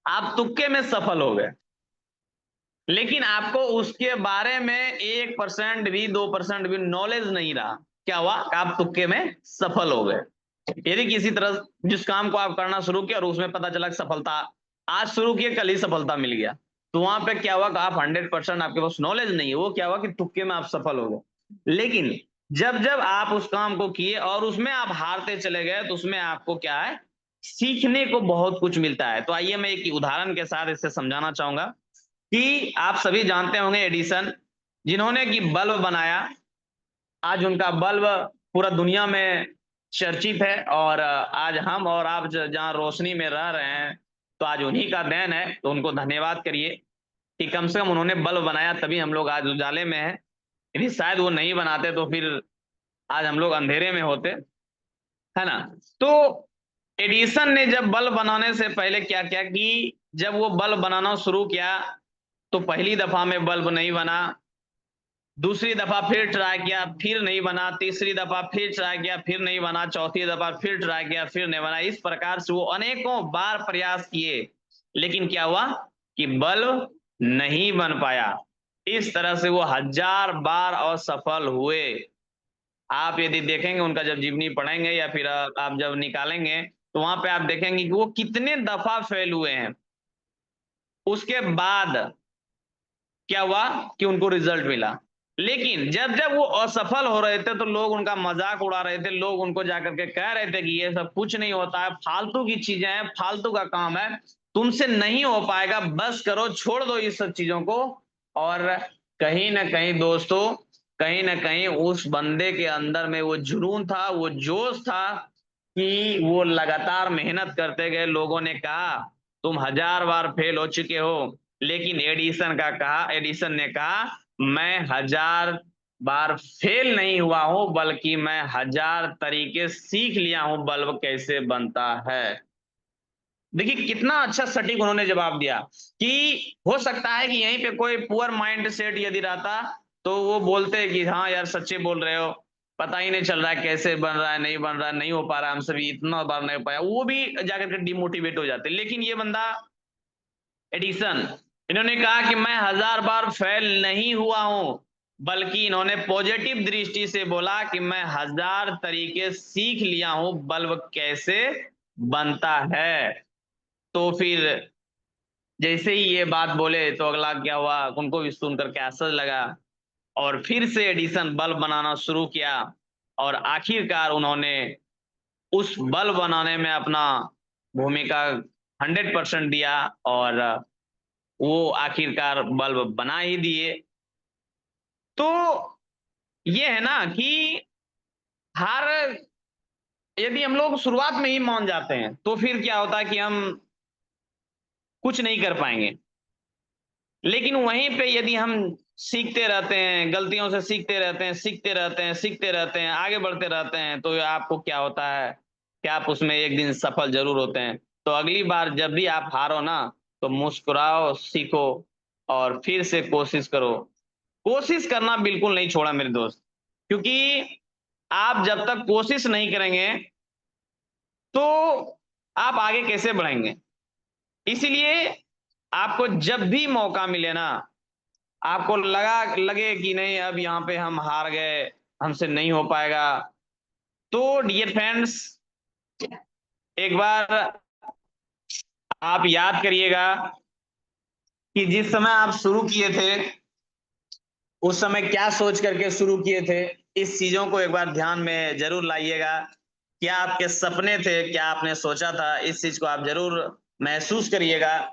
आप तुक्के में सफल हो गए, लेकिन आपको उसके बारे में 1% भी 2% भी नॉलेज नहीं रहा। क्या हुआ, आप तुक्के में सफल हो गए। यदि किसी तरह जिस काम को आप करना शुरू किया और उसमें पता चला कि सफलता, आज शुरू किए कल ही सफलता मिल गया, तो वहां पे क्या हुआ कि आप 100% आपके पास नॉलेज नहीं है, वो क्या हुआ कि तुक्के में आप सफल हो गए। लेकिन जब जब आप उस काम को किए और उसमें आप हारते चले गए तो उसमें आपको क्या है, सीखने को बहुत कुछ मिलता है। तो आइए मैं एक उदाहरण के साथ इसे समझाना चाहूंगा कि आप सभी जानते होंगे एडिसन, जिन्होंने कि बल्ब बनाया। आज उनका बल्ब पूरा दुनिया में चर्चित है और आज हम और आप जहां रोशनी में रह रहे हैं तो आज उन्हीं का देन है। तो उनको धन्यवाद करिए कि कम से कम उन्होंने बल्ब बनाया, तभी हम लोग आज उजाले में हैं। यदि शायद वो नहीं बनाते तो फिर आज हम लोग अंधेरे में होते, है ना। तो एडिसन ने जब बल्ब बनाने से पहले क्या किया कि जब वो बल्ब बनाना शुरू किया तो पहली दफा में बल्ब नहीं बना, दूसरी दफा फिर ट्राई किया फिर नहीं बना, तीसरी दफा फिर ट्राई किया फिर नहीं बना, चौथी दफा फिर ट्राई किया फिर नहीं बना। इस प्रकार से वो अनेकों बार प्रयास किए, लेकिन क्या हुआ कि बल्ब नहीं बन पाया। इस तरह से वो 1000 बार असफल हुए। आप यदि देखेंगे उनका जब जीवनी पढ़ेंगे या फिर आप जब निकालेंगे तो वहां पे आप देखेंगे कि वो कितने दफा फेल हुए हैं। उसके बाद क्या हुआ कि उनको रिजल्ट मिला। लेकिन जब जब वो असफल हो रहे थे तो लोग उनका मजाक उड़ा रहे थे, लोग उनको जाकर के कह रहे थे कि ये सब कुछ नहीं होता है, फालतू की चीजें हैं, फालतू का काम है, तुमसे नहीं हो पाएगा, बस करो, छोड़ दो इस सब चीजों को। और कहीं ना कहीं दोस्तों, कहीं ना कहीं उस बंदे के अंदर में वो जुनून था, वो जोश था कि वो लगातार मेहनत करते गए। लोगों ने कहा तुम 1000 बार फेल हो चुके हो, लेकिन एडिसन ने कहा मैं 1000 बार फेल नहीं हुआ हूं, बल्कि मैं 1000 तरीके सीख लिया हूं बल्ब कैसे बनता है। देखिए कितना अच्छा सटीक उन्होंने जवाब दिया कि हो सकता है कि यहीं पे कोई पुअर माइंड सेट यदि रहता तो वो बोलते कि हाँ यार सच्चे बोल रहे हो, पता ही नहीं चल रहा है कैसे बन रहा है, नहीं बन रहा है, नहीं हो पा रहा है, हमसे भी इतना बार नहीं हो पाया, वो भी जाकर के डिमोटिवेट हो जाते। लेकिन ये बंदा एडिसन, इन्होंने कहा कि मैं 1000 बार फेल नहीं हुआ हूं, बल्कि इन्होंने पॉजिटिव दृष्टि से बोला कि मैं 1000 तरीके सीख लिया हूं बल्ब कैसे बनता है। तो फिर जैसे ही ये बात बोले तो अगला क्या हुआ, उनको भी सुन करके आश्चर्य लगा और फिर से एडिसन बल्ब बनाना शुरू किया और आखिरकार उन्होंने उस बल्ब बनाने में अपना भूमिका 100% दिया और वो आखिरकार बल्ब बना ही दिए। तो ये है ना कि हर यदि हम लोग शुरुआत में ही मान जाते हैं तो फिर क्या होता है कि हम कुछ नहीं कर पाएंगे। लेकिन वहीं पे यदि हम सीखते रहते हैं, गलतियों से सीखते रहते हैं, सीखते रहते हैं, सीखते रहते हैं, आगे बढ़ते रहते हैं, तो आपको क्या होता है कि आप उसमें एक दिन सफल जरूर होते हैं। तो अगली बार जब भी आप हारो ना, तो मुस्कुराओ, सीखो और फिर से कोशिश करो। कोशिश करना बिल्कुल नहीं छोड़ा मेरे दोस्त, क्योंकि आप जब तक कोशिश नहीं करेंगे तो आप आगे कैसे बढ़ेंगे। इसीलिए आपको जब भी मौका मिले ना, आपको लगे कि नहीं अब यहाँ पे हम हार गए, हमसे नहीं हो पाएगा, तो डियर फ्रेंड्स एक बार आप याद करिएगा कि जिस समय आप शुरू किए थे उस समय क्या सोच करके शुरू किए थे। इस चीजों को एक बार ध्यान में जरूर लाइएगा। क्या आपके सपने थे, क्या आपने सोचा था, इस चीज को आप जरूर महसूस करिएगा।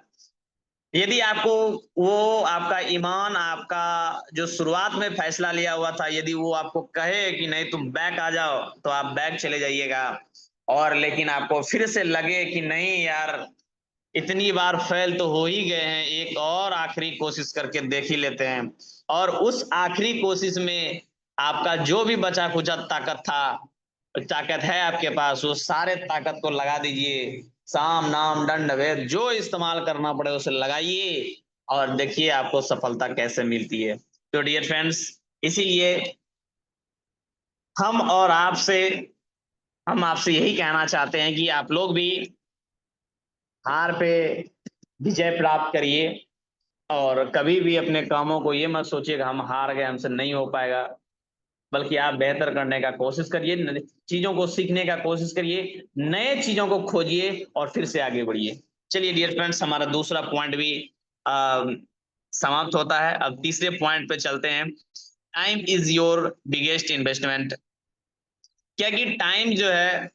यदि आपको वो आपका ईमान, आपका जो शुरुआत में फैसला लिया हुआ था, यदि वो आपको कहे कि नहीं तुम बैक आ जाओ, तो आप बैक चले जाइएगा। और लेकिन आपको फिर से लगे कि नहीं यार, इतनी बार फेल तो हो ही गए हैं, एक और आखिरी कोशिश करके देख ही लेते हैं। और उस आखिरी कोशिश में आपका जो भी बचा खुचा ताकत है आपके पास, वो सारे ताकत को लगा दीजिए। साम नाम दंड भेद जो इस्तेमाल करना पड़े उसे लगाइए और देखिए आपको सफलता कैसे मिलती है। तो डियर फ्रेंड्स, इसीलिए हम और आपसे हम आपसे यही कहना चाहते हैं कि आप लोग भी हार पे विजय प्राप्त करिए और कभी भी अपने कामों को ये मत सोचिए कि हम हार गए, हमसे नहीं हो पाएगा, बल्कि आप बेहतर करने का कोशिश करिए, चीजों को सीखने का कोशिश करिए, नए चीजों को खोजिए और फिर से आगे बढ़िए। चलिए डियर फ्रेंड्स, हमारा दूसरा पॉइंट भी समाप्त होता है। अब तीसरे पॉइंट पे चलते हैं। Time is your biggest investment. क्या कि टाइम जो है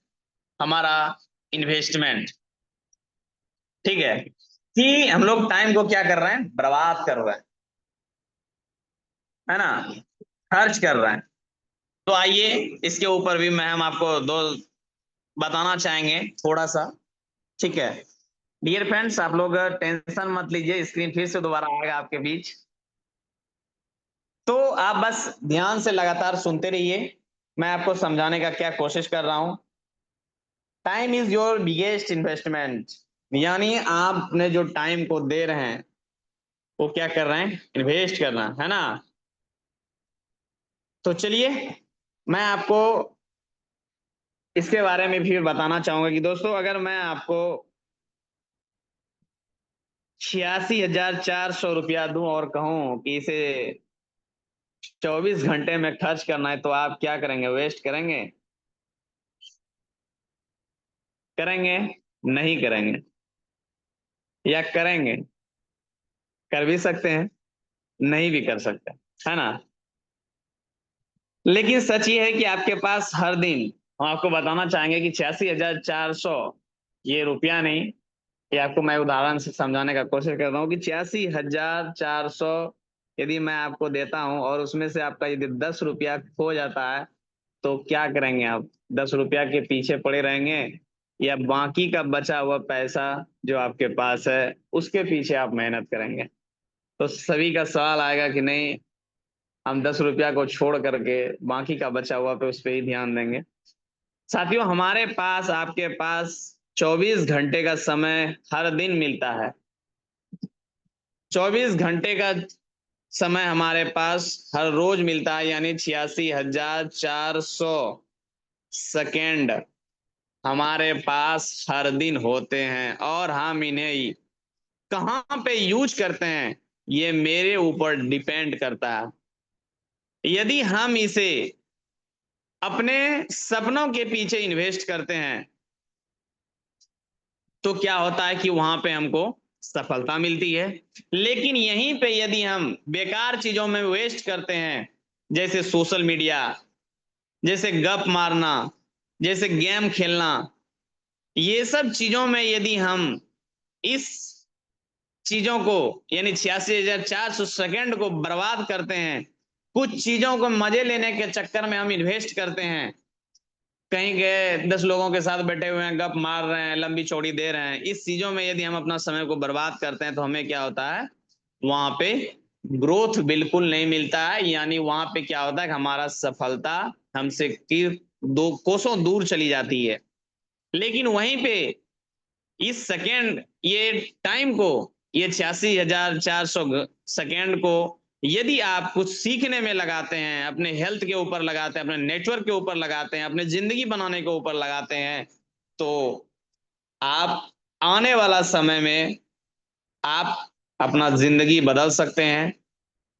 हमारा इन्वेस्टमेंट, ठीक है, कि हम लोग टाइम को क्या कर रहे हैं, बर्बाद कर रहे हैं, है ना, खर्च कर रहे हैं। तो आइए इसके ऊपर भी हम आपको दो बताना चाहेंगे थोड़ा सा, ठीक है। डियर फ्रेंड्स, आप लोग टेंशन मत लीजिए, स्क्रीन फिर से दोबारा आएगा आपके बीच, तो आप बस ध्यान से लगातार सुनते रहिए, मैं आपको समझाने का क्या कोशिश कर रहा हूं। Time is your biggest investment, यानी आप अपने जो टाइम को दे रहे हैं वो क्या कर रहे हैं, इन्वेस्ट कर रहे हैं, है ना। तो चलिए मैं आपको इसके बारे में भी बताना चाहूंगा कि दोस्तों, अगर मैं आपको 86,400 रुपया दूं और कहूं कि इसे 24 घंटे में खर्च करना है, तो आप क्या करेंगे, वेस्ट करेंगे? करेंगे? नहीं करेंगे? या करेंगे? कर भी सकते हैं, नहीं भी कर सकते, है ना। लेकिन सच ये है कि आपके पास हर दिन, हम आपको बताना चाहेंगे कि 86,400 ये रुपया नहीं, ये आपको मैं उदाहरण से समझाने का कोशिश कर रहा हूँ कि 86,400 यदि मैं आपको देता हूं और उसमें से आपका यदि 10 रुपया खो जाता है, तो क्या करेंगे आप? 10 रुपया के पीछे पड़े रहेंगे या बाकी का बचा हुआ पैसा जो आपके पास है उसके पीछे आप मेहनत करेंगे? तो सभी का सवाल आएगा कि नहीं, हम 10 रुपया को छोड़ करके बाकी का बचा हुआ पे उस पर ही ध्यान देंगे। साथियों, हमारे पास, आपके पास 24 घंटे का समय हर दिन मिलता है। 24 घंटे का समय हमारे पास हर रोज मिलता है, यानी 86,400 सेकेंड हमारे पास हर दिन होते हैं, और हम इन्हें कहां पे यूज करते हैं ये मेरे ऊपर डिपेंड करता है। यदि हम इसे अपने सपनों के पीछे इन्वेस्ट करते हैं तो क्या होता है कि वहां पे हमको सफलता मिलती है। लेकिन यहीं पे यदि हम बेकार चीजों में वेस्ट करते हैं, जैसे सोशल मीडिया, जैसे गप मारना, जैसे गेम खेलना, ये सब चीजों में यदि हम इस चीजों को यानी 86,400 सेकेंड को बर्बाद करते हैं, कुछ चीजों को मजे लेने के चक्कर में हम इन्वेस्ट करते हैं, कहीं गए 10 लोगों के साथ बैठे हुए हैं, गप मार रहे हैं, लंबी चौड़ी दे रहे हैं, इस चीजों में यदि हम अपना समय को बर्बाद करते हैं तो हमें क्या होता है, वहां पे ग्रोथ बिल्कुल नहीं मिलता है, यानी वहां पे क्या होता है कि हमारा सफलता हमसे की दो कोसों दूर चली जाती है। लेकिन वहीं पे इस सेकेंड ये टाइम को, ये 86,400 सेकेंड को यदि आप कुछ सीखने में लगाते हैं, अपने हेल्थ के ऊपर लगाते हैं, अपने नेटवर्क के ऊपर लगाते हैं, अपने जिंदगी बनाने के ऊपर लगाते हैं, तो आप आने वाला समय में आप अपना जिंदगी बदल सकते हैं,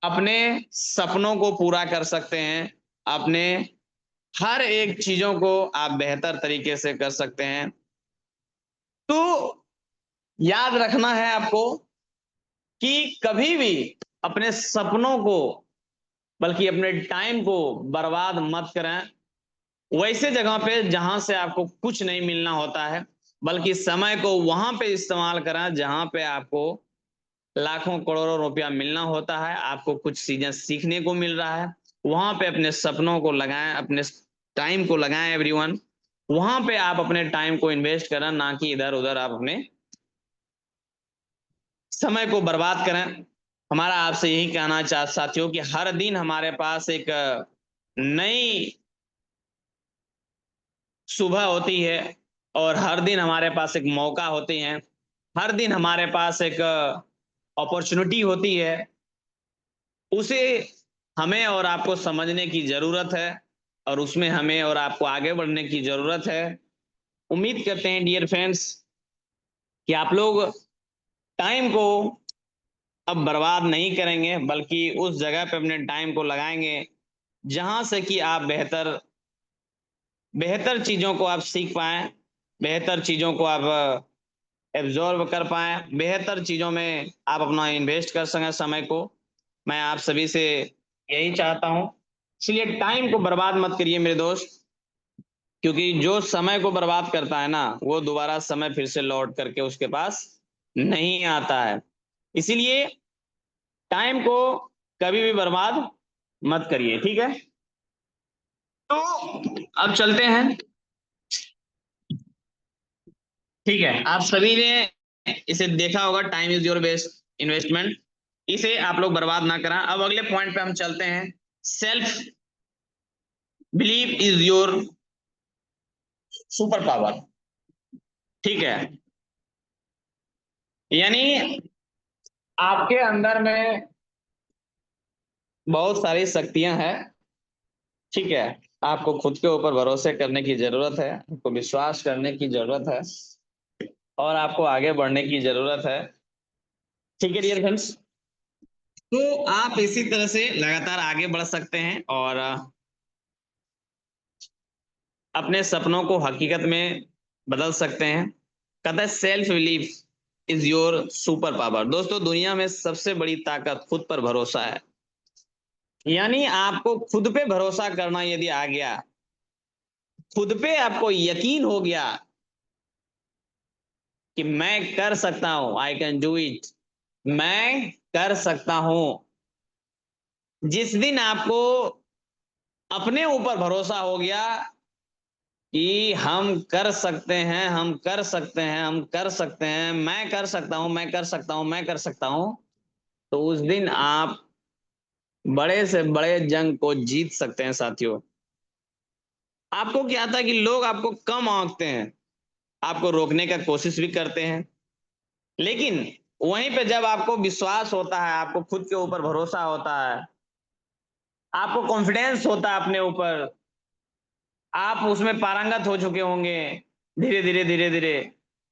अपने सपनों को पूरा कर सकते हैं, अपने हर एक चीजों को आप बेहतर तरीके से कर सकते हैं। तो याद रखना है आपको कि कभी भी अपने सपनों को, बल्कि अपने टाइम को बर्बाद मत करें वैसे जगह पे जहां से आपको कुछ नहीं मिलना होता है, बल्कि समय को वहां पे इस्तेमाल करें जहां पे आपको लाखों करोड़ों रुपया मिलना होता है, आपको कुछ चीजें सीखने को मिल रहा है, वहां पे अपने सपनों को लगाएं, अपने टाइम को लगाएं एवरीवन। वहां पे आप अपने टाइम को इन्वेस्ट करें, ना कि इधर उधर आप अपने समय को बर्बाद करें। हमारा आपसे यही कहना चाह साथियों कि हर दिन हमारे पास एक नई सुबह होती है और हर दिन हमारे पास एक मौका होते हैं, हर दिन हमारे पास एक अपॉर्चुनिटी होती है, उसे हमें और आपको समझने की जरूरत है और उसमें हमें और आपको आगे बढ़ने की जरूरत है। उम्मीद करते हैं डियर फ्रेंड्स कि आप लोग टाइम को अब बर्बाद नहीं करेंगे, बल्कि उस जगह पे अपने टाइम को लगाएंगे जहां से कि आप बेहतर बेहतर चीजों को आप सीख पाएं, बेहतर चीजों को आप एब्जॉर्ब कर पाएं, बेहतर चीजों में आप अपना इन्वेस्ट कर सकें समय को। मैं आप सभी से यही चाहता हूं, इसलिए टाइम को बर्बाद मत करिए मेरे दोस्त, क्योंकि जो समय को बर्बाद करता है ना, वो दोबारा समय फिर से लौट करके उसके पास नहीं आता है। इसीलिए टाइम को कभी भी बर्बाद मत करिए, ठीक है। तो अब चलते हैं, ठीक है। आप सभी ने इसे देखा होगा, time is your best investment, इसे आप लोग बर्बाद ना करें। अब अगले पॉइंट पे हम चलते हैं, self believe is your super power, ठीक है। यानी आपके अंदर में बहुत सारी शक्तियां हैं, ठीक है। आपको खुद के ऊपर भरोसे करने की जरूरत है, आपको विश्वास करने की जरूरत है और आपको आगे बढ़ने की जरूरत है, ठीक है डियर फ्रेंड्स। तो आप इसी तरह से लगातार आगे बढ़ सकते हैं और अपने सपनों को हकीकत में बदल सकते हैं। कहता है self belief is your super power. दोस्तों, दुनिया में सबसे बड़ी ताकत खुद पर भरोसा है। यानी आपको खुद पे भरोसा करना यदि आ गया, खुद पे आपको यकीन हो गया कि मैं कर सकता हूं, आई कैन डू इट, मैं कर सकता हूं। जिस दिन आपको अपने ऊपर भरोसा हो गया कि हम कर सकते हैं, हम कर सकते हैं, हम कर सकते हैं, मैं कर सकता हूं, मैं कर सकता हूं, मैं कर सकता हूं, तो उस दिन आप बड़े से बड़े जंग को जीत सकते हैं साथियों। आपको क्या था कि लोग आपको कम आंकते हैं, आपको रोकने का कोशिश भी करते हैं, लेकिन वहीं पे जब आपको विश्वास होता है, आपको खुद के ऊपर भरोसा होता है, आपको कॉन्फिडेंस होता है अपने ऊपर, आप उसमें पारंगत हो चुके होंगे, धीरे धीरे धीरे धीरे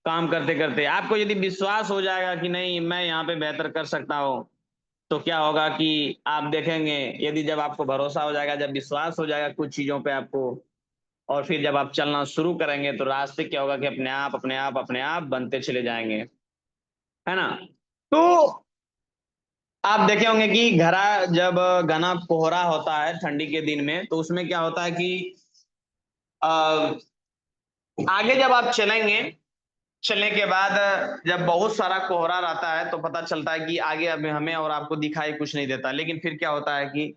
काम करते करते आपको यदि विश्वास हो जाएगा कि नहीं मैं यहाँ पे बेहतर कर सकता हूँ, तो क्या होगा कि आप देखेंगे, यदि जब आपको भरोसा हो जाएगा, जब विश्वास हो जाएगा कुछ चीजों पे आपको, और फिर जब आप चलना शुरू करेंगे तो रास्ते क्या होगा कि अपने आप अपने आप अपने आप बनते चले जाएंगे, है ना। तो आप देखे होंगे कि घना जब घना कोहरा होता है ठंडी के दिन में, तो उसमें क्या होता है कि आगे जब आप चलेंगे, चलने के बाद जब बहुत सारा कोहरा रहता है तो पता चलता है कि आगे अब हमें और आपको दिखाई कुछ नहीं देता, लेकिन फिर क्या होता है कि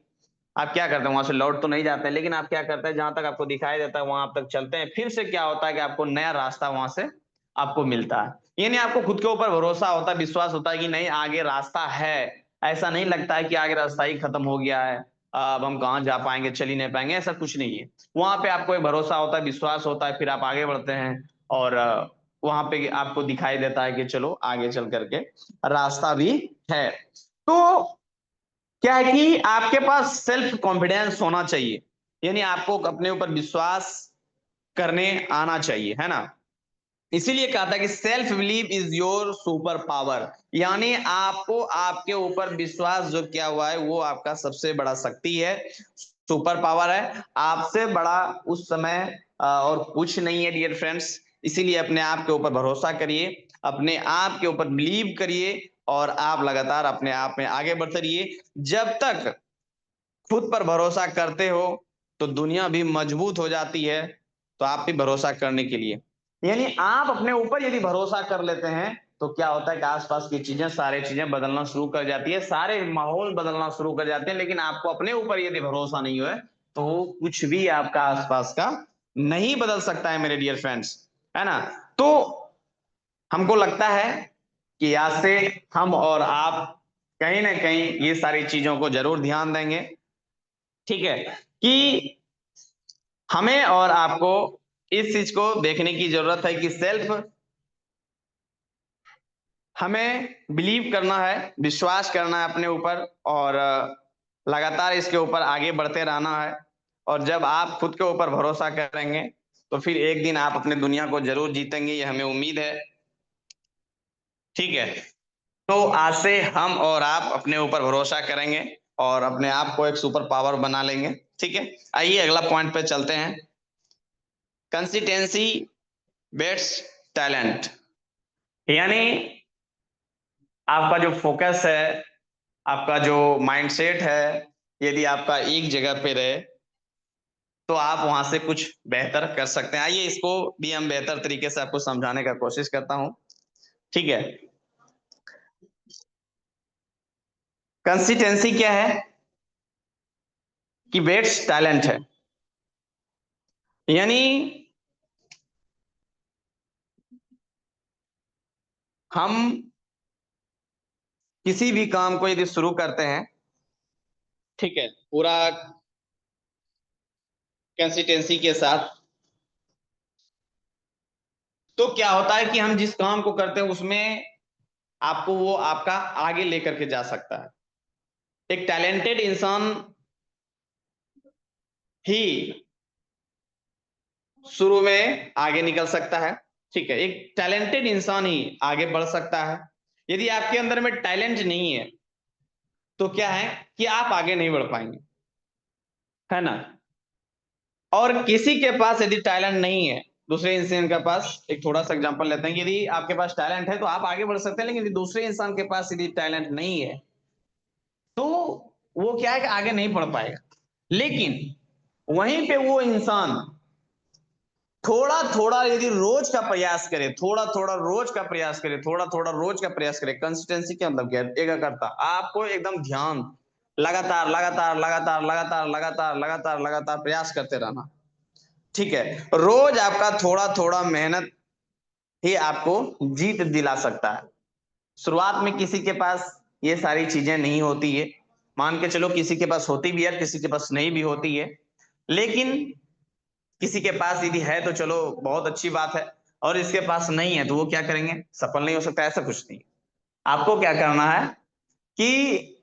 आप क्या करते हैं, वहां से लौट तो नहीं जाते हैं, लेकिन आप क्या करते हैं, जहां तक आपको दिखाई देता है वहां आप तक चलते हैं, फिर से क्या होता है कि आपको नया रास्ता वहां से आपको मिलता है। यानी आपको खुद के ऊपर भरोसा होता है, विश्वास होता है कि नहीं आगे रास्ता है, ऐसा नहीं लगता है कि आगे रास्ता ही खत्म हो गया है, अब हम कहाँ जा पाएंगे, चल ही नहीं पाएंगे, ऐसा कुछ नहीं है। वहां पे आपको एक भरोसा होता है, विश्वास होता है, फिर आप आगे बढ़ते हैं और वहां पे आपको दिखाई देता है कि चलो आगे चल करके रास्ता भी है। तो क्या है कि आपके पास सेल्फ कॉन्फिडेंस होना चाहिए, यानी आपको अपने ऊपर विश्वास करने आना चाहिए, है ना। इसीलिए कहा था कि self believe is your super power, यानी आपको आपके ऊपर विश्वास जो किया हुआ है वो आपका सबसे बड़ा शक्ति है, सुपर पावर है। आपसे बड़ा उस समय और कुछ नहीं है डियर फ्रेंड्स। इसीलिए अपने आप के ऊपर भरोसा करिए, अपने आप के ऊपर बिलीव करिए और आप लगातार अपने आप में आगे बढ़ते रहिए। जब तक खुद पर भरोसा करते हो तो दुनिया भी मजबूत हो जाती है, तो आप भी भरोसा करने के लिए, यानी आप अपने ऊपर यदि भरोसा कर लेते हैं तो क्या होता है कि आसपास की चीजें, सारी चीजें बदलना शुरू कर जाती है, सारे माहौल बदलना शुरू कर जाते हैं। लेकिन आपको अपने ऊपर यदि भरोसा नहीं है तो कुछ भी आपका आसपास का नहीं बदल सकता है मेरे डियर फ्रेंड्स, है ना। तो हमको लगता है कि आज से हम और आप कहीं ना कहीं ये सारी चीजों को जरूर ध्यान देंगे, ठीक है, कि हमें और आपको इस चीज को देखने की जरूरत है कि सेल्फ, हमें बिलीव करना है, विश्वास करना है अपने ऊपर और लगातार इसके ऊपर आगे बढ़ते रहना है। और जब आप खुद के ऊपर भरोसा करेंगे तो फिर एक दिन आप अपने दुनिया को जरूर जीतेंगे, ये हमें उम्मीद है, ठीक है। तो आज से हम और आप अपने ऊपर भरोसा करेंगे और अपने आप को एक सुपर पावर बना लेंगे, ठीक है। आइए अगला पॉइंट पे चलते हैं। कंसिस्टेंसी बेट्स टैलेंट, यानी आपका जो फोकस है, आपका जो माइंडसेट है, यदि आपका एक जगह पे रहे तो आप वहां से कुछ बेहतर कर सकते हैं। आइए इसको भी हम बेहतर तरीके से आपको समझाने का कोशिश करता हूं, ठीक है। कंसिस्टेंसी क्या है कि बेट्स टैलेंट है, यानी हम किसी भी काम को यदि शुरू करते हैं, ठीक है, पूरा कंसिस्टेंसी के साथ, तो क्या होता है कि हम जिस काम को करते हैं उसमें आपको वो आपका आगे लेकर के जा सकता है। एक टैलेंटेड इंसान ही शुरू में आगे निकल सकता है, ठीक है, एक टैलेंटेड इंसान ही आगे बढ़ सकता है। यदि आपके अंदर में टैलेंट नहीं है तो क्या है कि आप आगे नहीं बढ़ पाएंगे, है ना। और किसी के पास यदि टैलेंट नहीं है, दूसरे इंसान के पास, एक थोड़ा सा एग्जांपल लेते हैं, यदि आपके पास टैलेंट है तो आप आगे बढ़ सकते हैं, लेकिन यदि दूसरे इंसान के पास यदि टैलेंट नहीं है तो वो क्या है कि आगे नहीं बढ़ पाएगा। लेकिन वहीं पे वो इंसान थोड़ा थोड़ा यदि रोज का प्रयास करे, थोड़ा थोड़ा रोज का प्रयास करे, थोड़ा थोड़ा रोज का प्रयास करे, कंसिस्टेंसी के मतलब क्या है, एकाग्रता, आपको एकदम ध्यान, लगातार लगातार लगातार लगातार लगातार लगातार लगातार प्रयास करते रहना, ठीक है। रोज आपका थोड़ा थोड़ा मेहनत ही आपको जीत दिला सकता है। शुरुआत में किसी के पास ये सारी चीजें नहीं होती है, मान के चलो किसी के पास होती भी है, किसी के पास नहीं भी होती है, लेकिन किसी के पास यदि है तो चलो बहुत अच्छी बात है, और इसके पास नहीं है तो वो क्या करेंगे, सफल नहीं हो सकता, ऐसा कुछ नहीं। आपको क्या करना है कि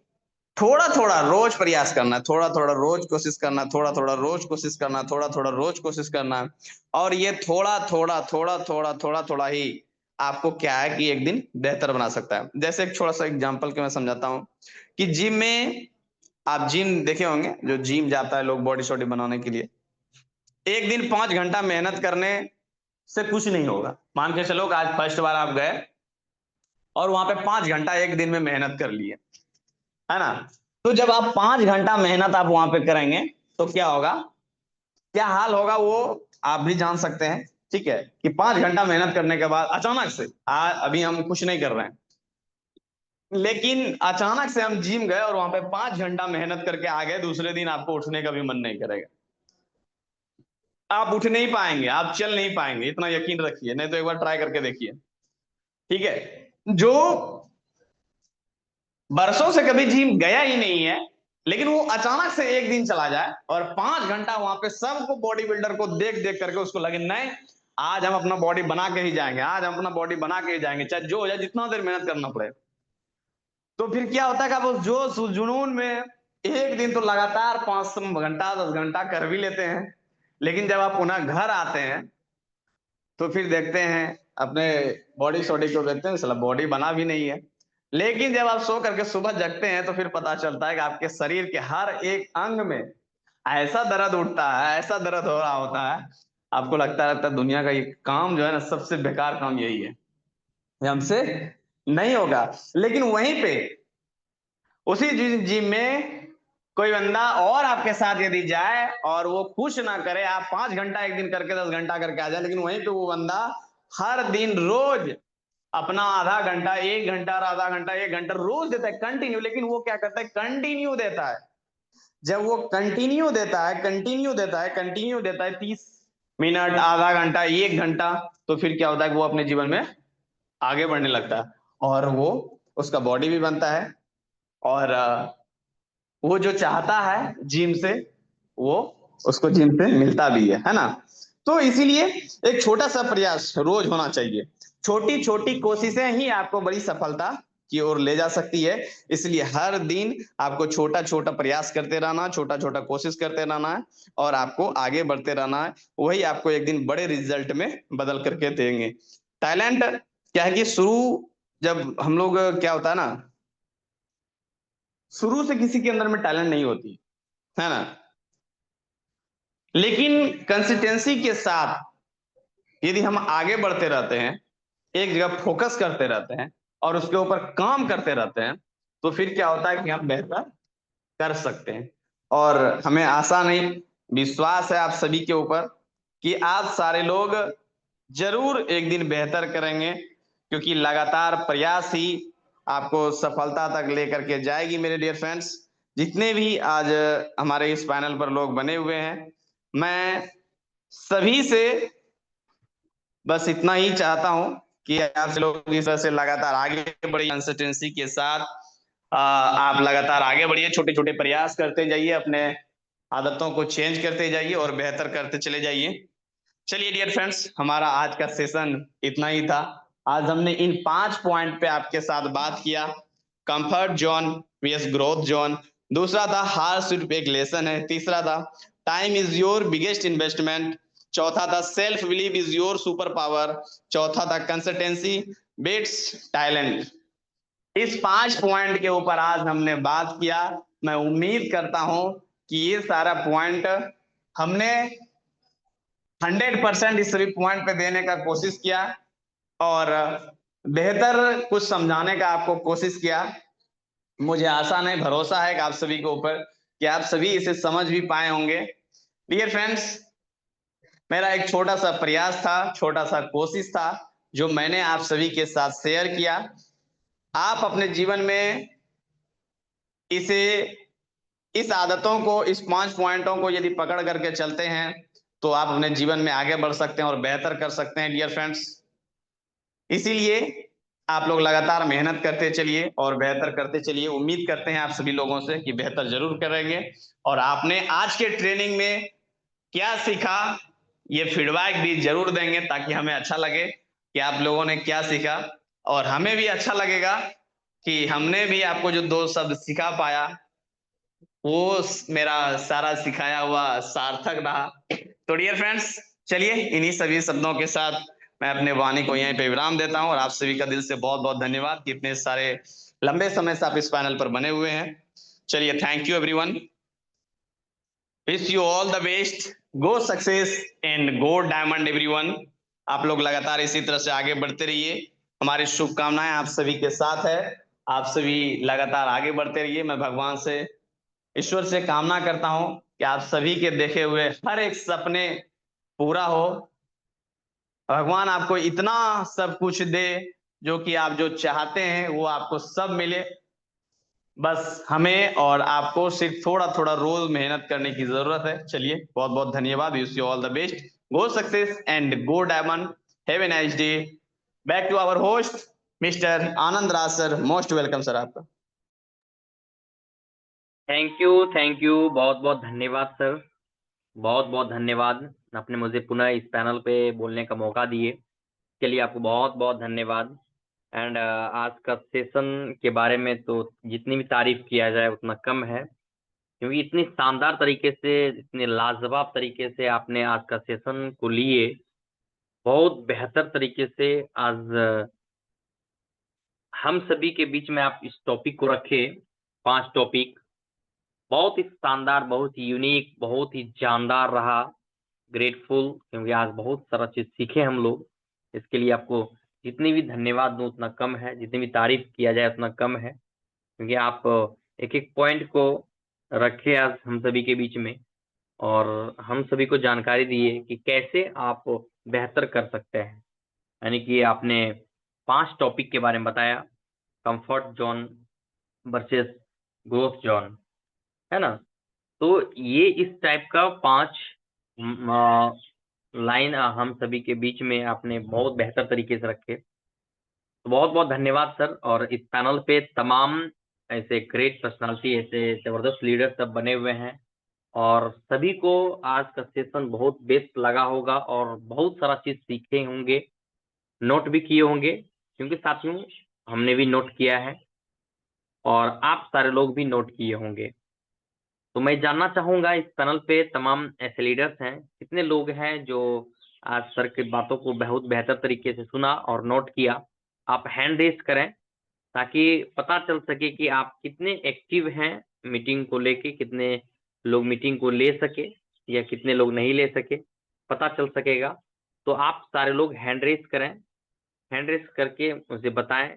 थोड़ा थोड़ा रोज प्रयास करना है, थोड़ा थोड़ा रोज कोशिश करना, थोड़ा थोड़ा रोज कोशिश करना, थोड़ा थोड़ा रोज कोशिश करना, और ये थोड़ा थोड़ा थोड़ा थोड़ा थोड़ा थोड़ा ही आपको क्या है कि एक दिन बेहतर बना सकता है। जैसे एक थोड़ा सा एग्जांपल के मैं समझाता हूं कि जिम में, आप जिम देखे होंगे, जो जिम जाता है लोग बॉडी शॉडी बनाने के लिए, एक दिन 5 घंटा मेहनत करने से कुछ नहीं होगा। मान के चलो कि आज फर्स्ट बार आप गए और वहां पे 5 घंटा एक दिन में मेहनत कर लिए, है ना। तो जब आप 5 घंटा मेहनत आप वहां पे करेंगे तो क्या होगा, क्या हाल होगा वो आप भी जान सकते हैं, ठीक है, कि 5 घंटा मेहनत करने के बाद अचानक से अभी हम कुछ नहीं कर रहे हैं, लेकिन अचानक से हम जिम गए और वहां पे 5 घंटा मेहनत करके आ गए, दूसरे दिन आपको उठने का भी मन नहीं करेगा, आप उठ नहीं पाएंगे, आप चल नहीं पाएंगे, इतना यकीन रखिए, नहीं तो एक बार ट्राई करके देखिए, ठीक है। जो बरसों से कभी जिम गया ही नहीं है, लेकिन वो अचानक से एक दिन चला जाए और 5 घंटा वहां पे सबको बॉडी बिल्डर को देख देख करके उसको लगे नहीं, आज हम अपना बॉडी बना के ही जाएंगे, आज हम अपना बॉडी बना के ही जाएंगे, चाहे जो हो जाए, जितना देर मेहनत करना पड़े। तो फिर क्या होता है कि आप उस जोश उस जुनून में एक दिन तो लगातार 5 घंटा 10 घंटा कर भी लेते हैं, लेकिन जब आप पुनः घर आते हैं तो फिर देखते हैं अपने बॉडी शॉडी को, देखते हैं साला बॉडी बना भी नहीं है। लेकिन जब आप सो करके सुबह जगते हैं तो फिर पता चलता है कि आपके शरीर के हर एक अंग में ऐसा दर्द उठता है, ऐसा दर्द हो रहा होता है, आपको लगता है दुनिया का ये काम जो है ना, सबसे बेकार काम यही है, ये हमसे नहीं होगा। लेकिन वहीं पे उसी जिम में कोई बंदा और आपके साथ यदि जाए और वो खुश ना करे, आप 5 घंटा एक दिन करके 10 घंटा करके आ जाए, लेकिन वहीं पे वो बंदा हर दिन रोज अपना आधा घंटा 1 घंटा और आधा घंटा 1 घंटा रोज देता है कंटिन्यू। लेकिन वो क्या करता है, कंटिन्यू देता है। जब वो कंटिन्यू देता है, कंटिन्यू देता है, कंटिन्यू देता है 30 मिनट, आधा घंटा, 1 घंटा, तो फिर क्या होता है कि वो अपने जीवन में आगे बढ़ने लगता है और वो उसका बॉडी भी बनता है और वो जो चाहता है जिम से वो उसको जिम से मिलता भी है ना। तो इसीलिए एक छोटा सा प्रयास रोज होना चाहिए। छोटी छोटी कोशिशें ही आपको बड़ी सफलता की ओर ले जा सकती है। इसलिए हर दिन आपको छोटा छोटा प्रयास करते रहना, छोटा छोटा कोशिश करते रहना है और आपको आगे बढ़ते रहना है। वही आपको एक दिन बड़े रिजल्ट में बदल करके देंगे। टैलेंट क्या है कि जब हम लोग क्या होता है ना, शुरू से किसी के अंदर में टैलेंट नहीं होती है ना, लेकिन कंसिस्टेंसी के साथ यदि हम आगे बढ़ते रहते हैं, एक जगह फोकस करते रहते हैं और उसके ऊपर काम करते रहते हैं, तो फिर क्या होता है कि हम बेहतर कर सकते हैं। और हमें आशा नहीं, विश्वास है आप सभी के ऊपर कि आप सारे लोग जरूर एक दिन बेहतर करेंगे, क्योंकि लगातार प्रयास ही आपको सफलता तक लेकर के जाएगी। मेरे डियर फ्रेंड्स, जितने भी आज हमारे इस पैनल पर लोग बने हुए हैं, मैं सभी से बस इतना ही चाहता हूं कि आप लोग इस तरह से लगातार आगे बढ़िए, कंसिस्टेंसी के साथ आप लगातार आगे बढ़िए, छोटे छोटे प्रयास करते जाइए, अपने आदतों को चेंज करते जाइए और बेहतर करते चले जाइए। चलिए डियर फ्रेंड्स, हमारा आज का सेशन इतना ही था। आज हमने इन 5 पॉइंट पे आपके साथ बात किया। Comfort zone vs growth zone, दूसरा था हार सिर्फ एक लेसन है, तीसरा था time is your biggest investment, चौथा था self believe is your super power, चौथा था कंसिस्टेंसी बीट्स टैलेंट। इस 5 पॉइंट के ऊपर आज हमने बात किया। मैं उम्मीद करता हूं कि ये सारा पॉइंट हमने 100% इस सभी पॉइंट पे देने का कोशिश किया और बेहतर कुछ समझाने का आपको कोशिश किया। मुझे आशा नहीं, भरोसा है कि आप सभी के ऊपर कि आप सभी इसे समझ भी पाए होंगे। डियर फ्रेंड्स, मेरा एक छोटा सा प्रयास था, छोटा सा कोशिश था जो मैंने आप सभी के साथ शेयर किया। आप अपने जीवन में इस आदतों को, इस 5 पॉइंटों को यदि पकड़ करके चलते हैं तो आप अपने जीवन में आगे बढ़ सकते हैं और बेहतर कर सकते हैं डियर फ्रेंड्स। इसीलिए आप लोग लगातार मेहनत करते चलिए और बेहतर करते चलिए। उम्मीद करते हैं आप सभी लोगों से कि बेहतर जरूर करेंगे। और आपने आज के ट्रेनिंग में क्या सीखा, ये फीडबैक भी जरूर देंगे ताकि हमें अच्छा लगे कि आप लोगों ने क्या सीखा, और हमें भी अच्छा लगेगा कि हमने भी आपको जो 2 शब्द सिखा पाया वो मेरा सारा सिखाया हुआ सार्थक रहा। तो डियर फ्रेंड्स, चलिए इन्हीं सभी शब्दों के साथ मैं अपने वाणी को यहीं पे विराम देता हूं और आप सभी का दिल से बहुत बहुत धन्यवाद कि इतने सारे लंबे समय से आप इस पैनल पर बने हुए हैं। चलिए, thank you everyone, wish you all the best, go success and go diamond everyone. आप लोग लगातार इसी तरह से आगे बढ़ते रहिए, हमारी शुभकामनाएं आप सभी के साथ है। आप सभी लगातार आगे बढ़ते रहिए। मैं भगवान से, ईश्वर से कामना करता हूं कि आप सभी के देखे हुए हर एक सपने पूरा हो, भगवान आपको इतना सब कुछ दे जो कि आप जो चाहते हैं वो आपको सब मिले। बस हमें और आपको सिर्फ थोड़ा थोड़ा रोज मेहनत करने की जरूरत है। चलिए, बहुत बहुत धन्यवाद, wish you all the best, go success and go diamond, have a nice day. Back to our host mister Anand Raj sir, most welcome sir आपका। थैंक यू, बहुत बहुत धन्यवाद सर, बहुत बहुत धन्यवाद। आपने मुझे पुनः इस पैनल पे बोलने का मौका दिए, के लिए आपको बहुत बहुत धन्यवाद। एंड आज का सेशन के बारे में तो जितनी भी तारीफ किया जाए उतना कम है, क्योंकि इतनी शानदार तरीके से, इतने लाजवाब तरीके से आपने आज का सेशन को लिए, बहुत बेहतर तरीके से आज हम सभी के बीच में आप इस टॉपिक को रखे, 5 टॉपिक, बहुत ही शानदार, बहुत ही यूनिक, बहुत ही जानदार रहा। ग्रेटफुल, क्योंकि आज बहुत सारा चीज सीखे हम लोग। इसके लिए आपको जितनी भी धन्यवाद दूं उतना कम है, जितनी भी तारीफ किया जाए उतना कम है, क्योंकि आप एक एक पॉइंट को रखे आज हम सभी के बीच में, और हम सभी को जानकारी दिए कि कैसे आप बेहतर कर सकते हैं। यानी कि आपने 5 टॉपिक के बारे में बताया, comfort zone versus growth zone, है ना। तो ये इस टाइप का 5 लाइन हम सभी के बीच में आपने बहुत बेहतर तरीके से रखे, तो बहुत बहुत धन्यवाद सर। और इस पैनल पे तमाम ऐसे ग्रेट पर्सनालिटी, ऐसे जबरदस्त लीडर सब बने हुए हैं, और सभी को आज का सेशन बहुत बेस्ट लगा होगा, और बहुत सारा चीज सीखे होंगे, नोट भी किए होंगे, क्योंकि साथियों हमने भी नोट किया है और आप सारे लोग भी नोट किए होंगे। तो मैं जानना चाहूंगा इस पैनल पे तमाम ऐसे लीडर्स हैं, कितने लोग हैं जो आज सर की बातों को बहुत बेहतर तरीके से सुना और नोट किया। आप हैंड रेस करें ताकि पता चल सके कि आप कितने एक्टिव हैं मीटिंग को लेके, कितने लोग मीटिंग को ले सके या कितने लोग नहीं ले सके, पता चल सकेगा। तो आप सारे लोग हैंड रेस करें, हैंड रेस करके मुझे बताएं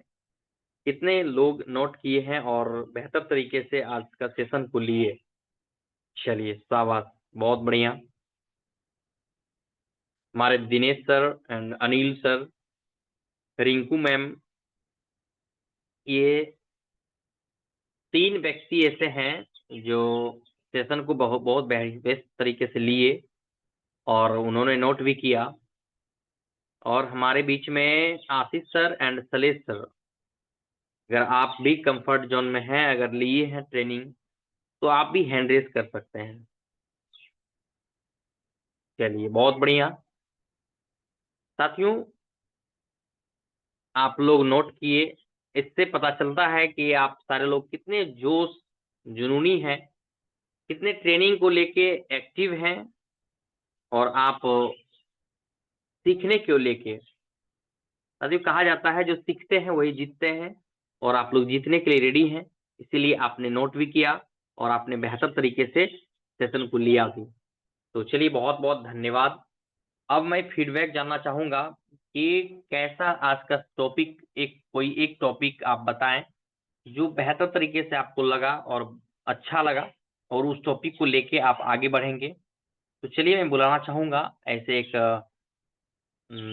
कितने लोग नोट किए हैं और बेहतर तरीके से आज का सेशन को लिए। चलिए, शाबाश, बहुत बढ़िया। हमारे Dinesh sir and Anil sir, Rinku ma'am, ये 3 व्यक्ति ऐसे हैं जो सेशन को बहुत बहुत बेस्ट तरीके से लिए और उन्होंने नोट भी किया। और हमारे बीच में आशीष सर एंड सलेश सर, अगर आप भी कंफर्ट जोन में हैं, अगर लिए हैं ट्रेनिंग, तो आप भी हैंड रेस कर सकते हैं। चलिए, बहुत बढ़िया साथियों, आप लोग नोट किए, इससे पता चलता है कि आप सारे लोग कितने जोश जुनूनी हैं, कितने ट्रेनिंग को लेके एक्टिव हैं, और आप सीखने को लेके, साथियों कहा जाता है जो सीखते हैं वही जीतते हैं, और आप लोग जीतने के लिए रेडी हैं, इसीलिए आपने नोट भी किया और आपने बेहतर तरीके से सेशन को लिया भी। तो चलिए, बहुत बहुत धन्यवाद। अब मैं फीडबैक जानना चाहूंगा कि कैसा आज का टॉपिक, कोई एक टॉपिक आप बताएं जो बेहतर तरीके से आपको लगा और अच्छा लगा, और उस टॉपिक को लेके आप आगे बढ़ेंगे। तो चलिए, मैं बुलाना चाहूंगा ऐसे एक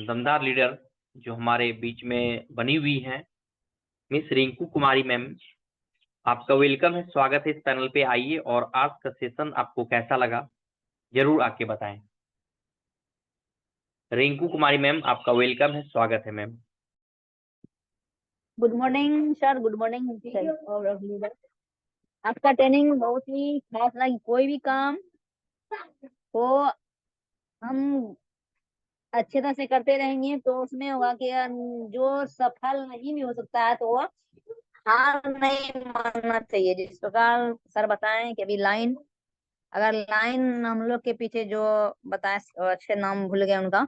दमदार लीडर जो हमारे बीच में बनी हुई हैं, मिस रिंकू कुमारी मैम। आपका वेलकम है, स्वागत है इस पैनल पे। आइए, और आज का सेशन आपको कैसा लगा जरूर आके बताएं। रिंकू कुमारी मैम, आपका वेलकम है, स्वागत है ma'am. Good morning sir, good morning sir और लीडर। आपका ट्रेनिंग बहुत ही खास लगी। कोई भी काम को हम अच्छे तरह से करते रहेंगे तो उसमें होगा कि जो सफल नहीं भी हो सकता है तो वो हार नहीं मानना चाहिए। जिस प्रकार सर बताएं कि अभी लाइन, अगर लाइन हम लोग के पीछे जो बताए, अच्छे नाम भूल गए उनका,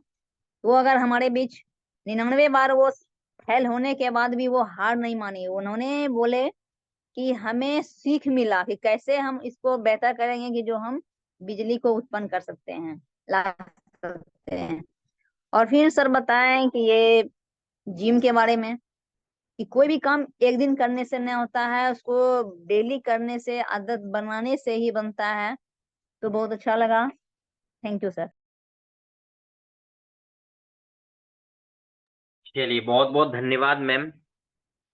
वो अगर हमारे बीच 99 बार वो फेल होने के बाद भी वो हार नहीं मानी। उन्होंने बोले कि हमें सीख मिला कि कैसे हम इसको बेहतर करेंगे, कि जो हम बिजली को उत्पन्न कर सकते हैं, ला सकते हैं। और फिर सर बताएं कि ये जिम के बारे में, कि कोई भी काम एक दिन करने से नहीं होता है, उसको डेली करने से, आदत बनाने से ही बनता है। तो बहुत अच्छा लगा। Thank you sir. चलिए, बहुत बहुत धन्यवाद मैम।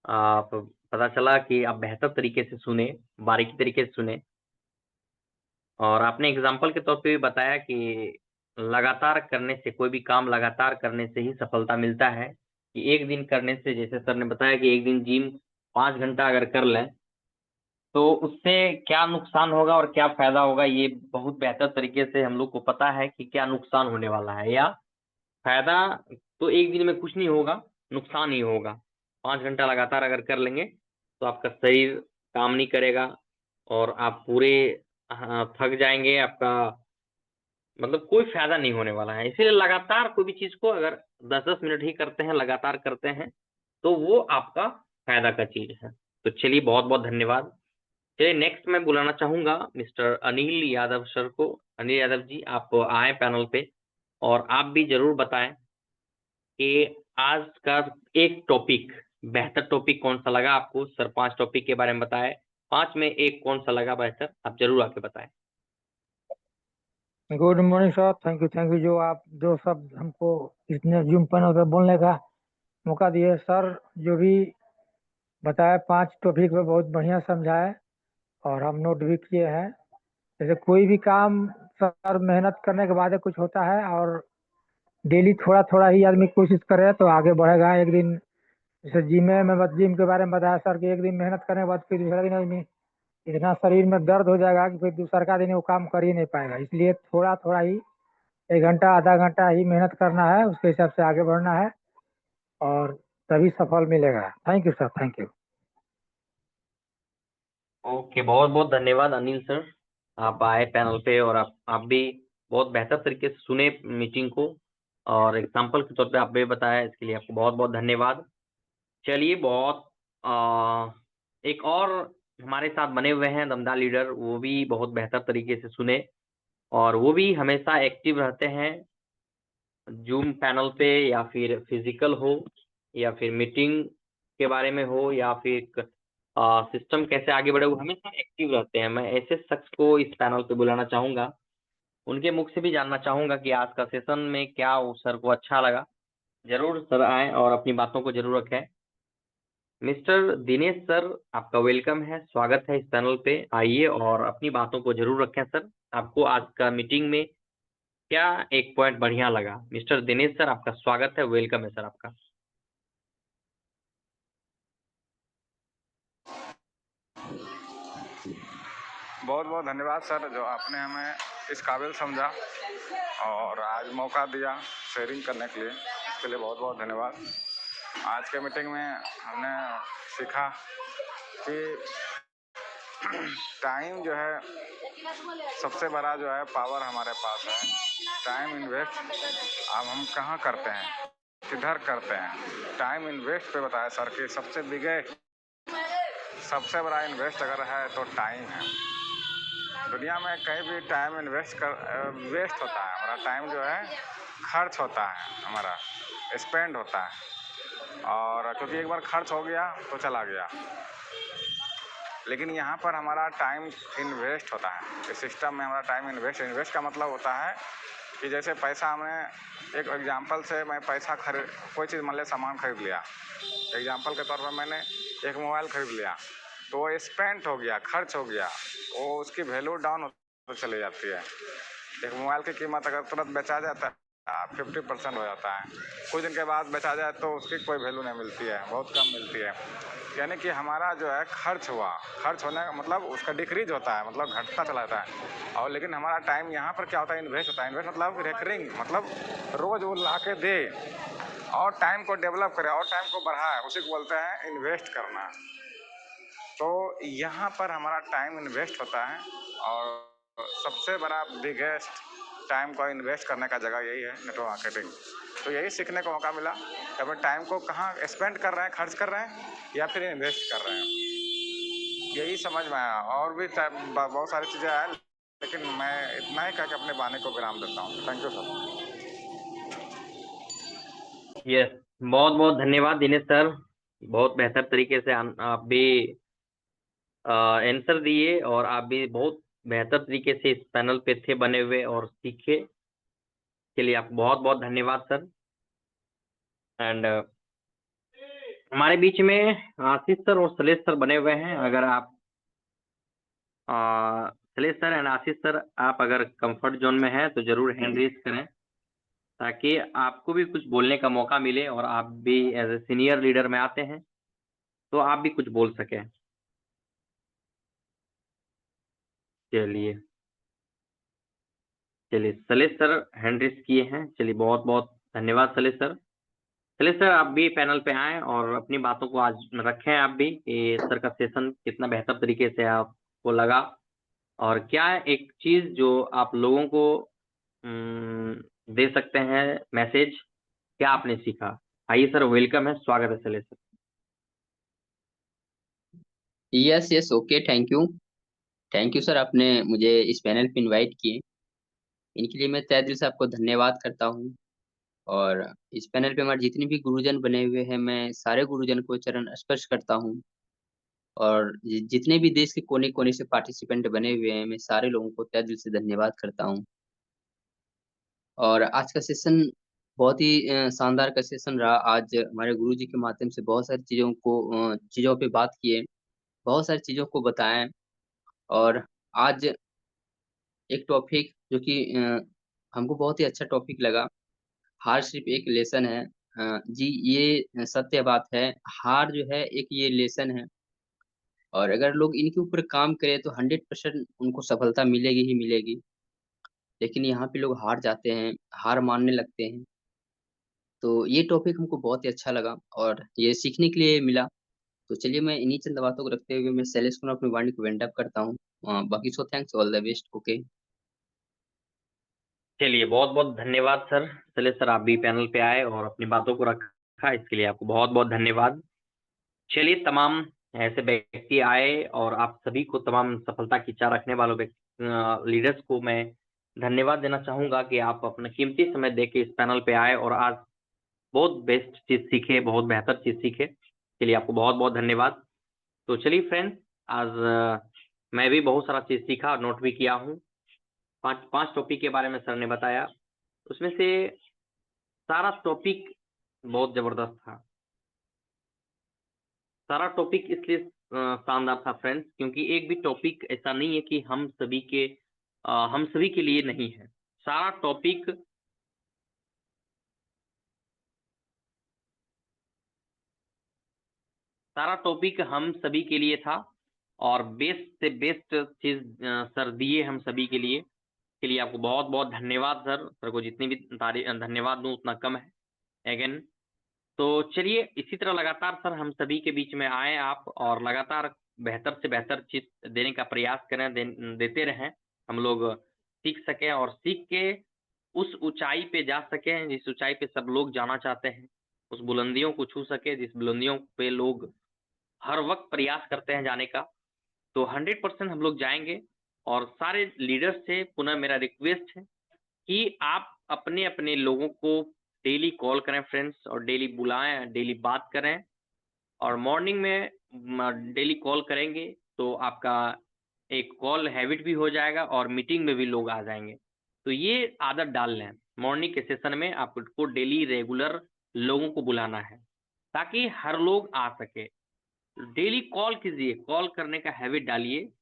आप, पता चला कि आप बेहतर तरीके से सुने, बारीकी तरीके से सुने, और आपने एग्जाम्पल के तौर पे भी बताया कि लगातार करने से, कोई भी काम लगातार करने से ही सफलता मिलता है, कि एक दिन करने से, जैसे सर ने बताया कि एक दिन जिम 5 घंटा अगर कर लें तो उससे क्या नुकसान होगा और क्या फायदा होगा, ये बहुत बेहतर तरीके से हम लोग को पता है कि क्या नुकसान होने वाला है। या फायदा तो एक दिन में कुछ नहीं होगा, नुकसान ही होगा। 5 घंटा लगातार अगर कर लेंगे तो आपका शरीर काम नहीं करेगा और आप पूरे थक जाएंगे, आपका मतलब कोई फायदा नहीं होने वाला है। इसीलिए लगातार कोई भी चीज को अगर 10-10 मिनट ही करते हैं, लगातार करते हैं, तो वो आपका फायदा का चीज है। तो चलिए, बहुत बहुत धन्यवाद। चलिए, नेक्स्ट मैं बुलाना चाहूंगा मिस्टर अनिल यादव सर को। अनिल यादव जी, आप आए पैनल पे और आप भी जरूर बताएं कि आज का एक टॉपिक, बेहतर टॉपिक कौन सा लगा आपको। सर 5 टॉपिक के बारे में बताएं, 5 में एक कौन सा लगा बेहतर, आप जरूर आके बताएं। Good morning sir, thank you जो आप जो सब हमको इतने जूम पैनल पर बोलने का मौका दिए। सर जो भी बताया 5 टॉपिक पे बहुत बढ़िया समझाए और हम नोट भी किए हैं। जैसे कोई भी काम सर मेहनत करने के बाद ही कुछ होता है, और डेली थोड़ा थोड़ा ही आदमी कोशिश करे तो आगे बढ़ेगा। एक दिन जैसे जिम के बारे में बताया सर कि एक दिन मेहनत करने के बाद फिर दूसरा दिन आदमी इतना शरीर में दर्द हो जाएगा कि फिर दूसरा का दिन वो काम कर ही नहीं पाएगा। इसलिए थोड़ा थोड़ा ही 1 घंटा आधा घंटा ही मेहनत करना है, उसके हिसाब से आगे बढ़ना है और तभी सफल मिलेगा। Thank you sir, thank you. Okay, बहुत बहुत धन्यवाद अनिल सर, आप आए पैनल पे और आप भी बहुत बेहतर तरीके से सुने मीटिंग को और एग्जाम्पल के तौर पे आप भी बताया, इसके लिए आपको बहुत बहुत धन्यवाद। चलिए, बहुत एक और हमारे साथ बने हुए हैं दमदार लीडर, वो भी बहुत बेहतर तरीके से सुने और वो भी हमेशा एक्टिव रहते हैं जूम पैनल पे, या फिर फिजिकल हो या फिर मीटिंग के बारे में हो या फिर सिस्टम कैसे आगे बढ़े, वो हमेशा एक्टिव रहते हैं। मैं ऐसे शख्स को इस पैनल पे बुलाना चाहूंगा, उनके मुख से भी जानना चाहूंगा कि आज का सेशन में क्या वो सर को अच्छा लगा। जरूर सर आए और अपनी बातों को जरूर रखें। मिस्टर दिनेश सर, आपका वेलकम है, स्वागत है इस पैनल पे। आइए और अपनी बातों को जरूर रखें सर। आपको आज का मीटिंग में क्या एक पॉइंट बढ़िया लगा? मिस्टर दिनेश सर, आपका स्वागत है, वेलकम है सर आपका। बहुत बहुत धन्यवाद सर, जो आपने हमें इस काबिल समझा और आज मौका दिया शेयरिंग करने के लिए, इसके लिए बहुत बहुत धन्यवाद। आज के मीटिंग में हमने सीखा कि टाइम जो है सबसे बड़ा जो है पावर हमारे पास है। टाइम इन्वेस्ट अब हम कहाँ करते हैं, किधर करते हैं। टाइम इन्वेस्ट पे बताया सर कि सबसे बड़ा इन्वेस्ट अगर है तो टाइम है। दुनिया में कहीं भी टाइम वेस्ट होता है, हमारा टाइम जो है खर्च होता है, हमारा स्पेंड होता है, और क्योंकि एक बार खर्च हो गया तो चला गया। लेकिन यहाँ पर हमारा टाइम इन्वेस्ट होता है, इस सिस्टम में हमारा टाइम इन्वेस्ट का मतलब होता है कि जैसे पैसा हमने एक एग्जांपल से मैं पैसा कोई चीज़ मान लिया, सामान खरीद लिया, एग्जांपल के तौर पर मैंने एक मोबाइल खरीद लिया, तो वो स्पेंड हो गया, खर्च हो गया, वो उसकी वैल्यू डाउन होती चली जाती है। एक मोबाइल की कीमत अगर तुरंत बेचा जाता है 50% हो जाता है, कुछ दिन के बाद बेचा जाए तो उसकी कोई वैल्यू नहीं मिलती है, बहुत कम मिलती है। यानी कि हमारा जो है खर्च होने का मतलब उसका डिक्रीज होता है, मतलब घटता चला जाता है। और लेकिन हमारा टाइम यहाँ पर क्या होता है, इन्वेस्ट होता है। इन्वेस्ट मतलब रिकरिंग, मतलब रोज़ वो ला के दे और टाइम को डेवलप करे और टाइम को बढ़ाए, उसी को बोलते हैं इन्वेस्ट करना। तो यहाँ पर हमारा टाइम इन्वेस्ट होता है और सबसे बड़ा बिगेस्ट टाइम को इन्वेस्ट करने का जगह यही है, नेटवर्क मार्केटिंग। तो यही सीखने को मौका मिला कि अपने टाइम को कहाँ स्पेंड कर रहे हैं, खर्च कर रहे हैं या फिर इन्वेस्ट कर रहे हैं, यही समझ में आया। और भी बहुत सारी चीज़ें आए, लेकिन मैं इतना ही कह के अपने वाणी को विराम देता हूँ। Thank you sir. यस, बहुत बहुत धन्यवाद दिनेश सर, बहुत बेहतर तरीके से आप भी आंसर दिए और आप भी बहुत बेहतर तरीके से इस पैनल पे थे बने हुए और सीखे, के लिए आपको बहुत बहुत धन्यवाद सर। एंड हमारे बीच में आशीष सर और सलेश सर बने हुए हैं। अगर आप Salesh sir and Ashish sir, आप अगर कंफर्ट जोन में हैं तो जरूर हैंड रेज करें ताकि आपको भी कुछ बोलने का मौका मिले और आप भी एज ए सीनियर लीडर में आते हैं तो आप भी कुछ बोल सकें। चलिए चलिए सलेश सर हैंड रेस किए हैं। चलिए बहुत बहुत धन्यवाद सलेश सर। सलेश सर आप भी पैनल पे आए और अपनी बातों को आज रखें आप भी कि सर का सेशन कितना बेहतर तरीके से आपको लगा और क्या एक चीज जो आप लोगों को दे सकते हैं मैसेज, क्या आपने सीखा। आइए सर, वेलकम है, स्वागत है Salesh sir. Yes yes okay, thank you sir, आपने मुझे इस पैनल पे इनवाइट किए। इनके लिए मैं तहे दिल से आपको धन्यवाद करता हूँ। और इस पैनल पे हमारे जितने भी गुरुजन बने हुए हैं, मैं सारे गुरुजन को चरण स्पर्श करता हूँ। और जितने भी देश के कोने कोने से पार्टिसिपेंट बने हुए हैं, मैं सारे लोगों को तहे दिल से धन्यवाद करता हूँ। और आज का सेशन बहुत ही शानदार का सेशन रहा। आज हमारे गुरुजी के माध्यम से बहुत सारी चीजों पे बात किए, बहुत सारी चीजों को बताएं। और आज एक टॉपिक जो कि हमको बहुत ही अच्छा टॉपिक लगा, हार सिर्फ एक लेसन है। जी ये सत्य बात है, हार जो है एक ये लेसन है। और अगर लोग इनके ऊपर काम करें तो 100% उनको सफलता मिलेगी ही मिलेगी। लेकिन यहाँ पे लोग हार जाते हैं, हार मानने लगते हैं। तो ये टॉपिक हमको बहुत ही अच्छा लगा और ये सीखने के लिए मिला। तो चलिए मैं इन्हीं चंद बातों को रखते हुए मैं शैलेश को अपनी वाणी को वेंड अप करता हूँ। बाकी so thanks, all the best. Okay, चलिए बहुत बहुत धन्यवाद सर। चलिए सर आप भी पैनल पे आए और अपनी बातों को रखा, इसके लिए आपको बहुत बहुत धन्यवाद। चलिए तमाम ऐसे व्यक्ति आए और आप सभी को, तमाम सफलता की चाह रखने वालों लीडर्स को मैं धन्यवाद देना चाहूंगा कि आप अपना कीमती समय देके इस पैनल पे आए और आज बहुत बेस्ट चीज सीखे, बहुत बेहतर चीज सीखे। चलिए आपको बहुत बहुत धन्यवाद। तो चलिए फ्रेंड्स, आज मैं भी बहुत सारा चीज सीखा और नोट भी किया हूँ। पांच टॉपिक के बारे में सर ने बताया, उसमें से सारा टॉपिक बहुत जबरदस्त था। सारा टॉपिक इसलिए शानदार था फ्रेंड्स, क्योंकि एक भी टॉपिक ऐसा नहीं है कि हम सभी के लिए नहीं है। सारा टॉपिक हम सभी के लिए था और बेस्ट से बेस्ट चीज सर दिए हम सभी के लिए। आपको बहुत बहुत धन्यवाद सर को जितनी भी धन्यवाद दूं उतना कम है अगेन। तो चलिए इसी तरह लगातार सर हम सभी के बीच में आए आप, और लगातार बेहतर से बेहतर चीज देने का प्रयास करें, देते रहें। हम लोग सीख सकें और सीख के उस ऊंचाई पे जा सकें जिस ऊंचाई पे सब लोग जाना चाहते हैं, उस बुलंदियों को छू सके जिस बुलंदियों पे लोग हर वक्त प्रयास करते हैं जाने का। तो 100% हम लोग जाएंगे। और सारे लीडर्स से पुनः मेरा रिक्वेस्ट है कि आप अपने अपने लोगों को डेली कॉल करें फ्रेंड्स, और डेली बुलाएं, डेली बात करें। और मॉर्निंग में डेली कॉल करेंगे तो आपका एक कॉल हैबिट भी हो जाएगा और मीटिंग में भी लोग आ जाएंगे। तो ये आदत डाल लें, मॉर्निंग के सेशन में आपको डेली रेगुलर लोगों को बुलाना है ताकि हर लोग आ सके। डेली कॉल कीजिए, कॉल करने का हैबिट डालिए।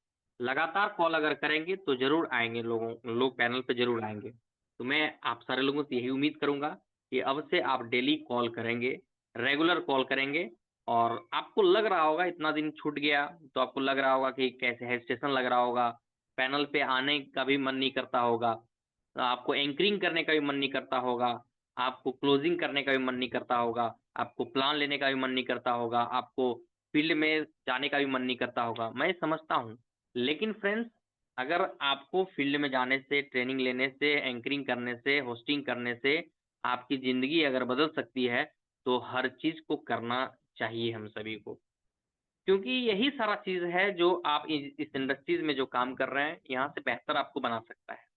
लगातार कॉल अगर करेंगे तो जरूर आएंगे लोग पैनल पे जरूर आएंगे। तो मैं आप सारे लोगों से यही उम्मीद करूंगा कि अब से आप डेली कॉल करेंगे, रेगुलर कॉल करेंगे। और आपको लग रहा होगा इतना दिन छूट गया तो आपको लग रहा होगा कि कैसे हेजिटेशन लग रहा होगा, पैनल पे आने का भी मन नहीं करता होगा, तो आपको एंकरिंग करने का भी मन नहीं करता होगा, आपको क्लोजिंग करने का भी मन नहीं करता होगा, आपको प्लान लेने का भी मन नहीं करता होगा, आपको फील्ड में जाने का भी मन नहीं करता होगा, मैं समझता हूँ। लेकिन फ्रेंड्स, अगर आपको फील्ड में जाने से, ट्रेनिंग लेने से, एंकरिंग करने से, होस्टिंग करने से आपकी जिंदगी अगर बदल सकती है तो हर चीज को करना चाहिए हम सभी को। क्योंकि यही सारा चीज है जो आप इस इंडस्ट्रीज में जो काम कर रहे हैं, यहाँ से बेहतर आपको बना सकता है,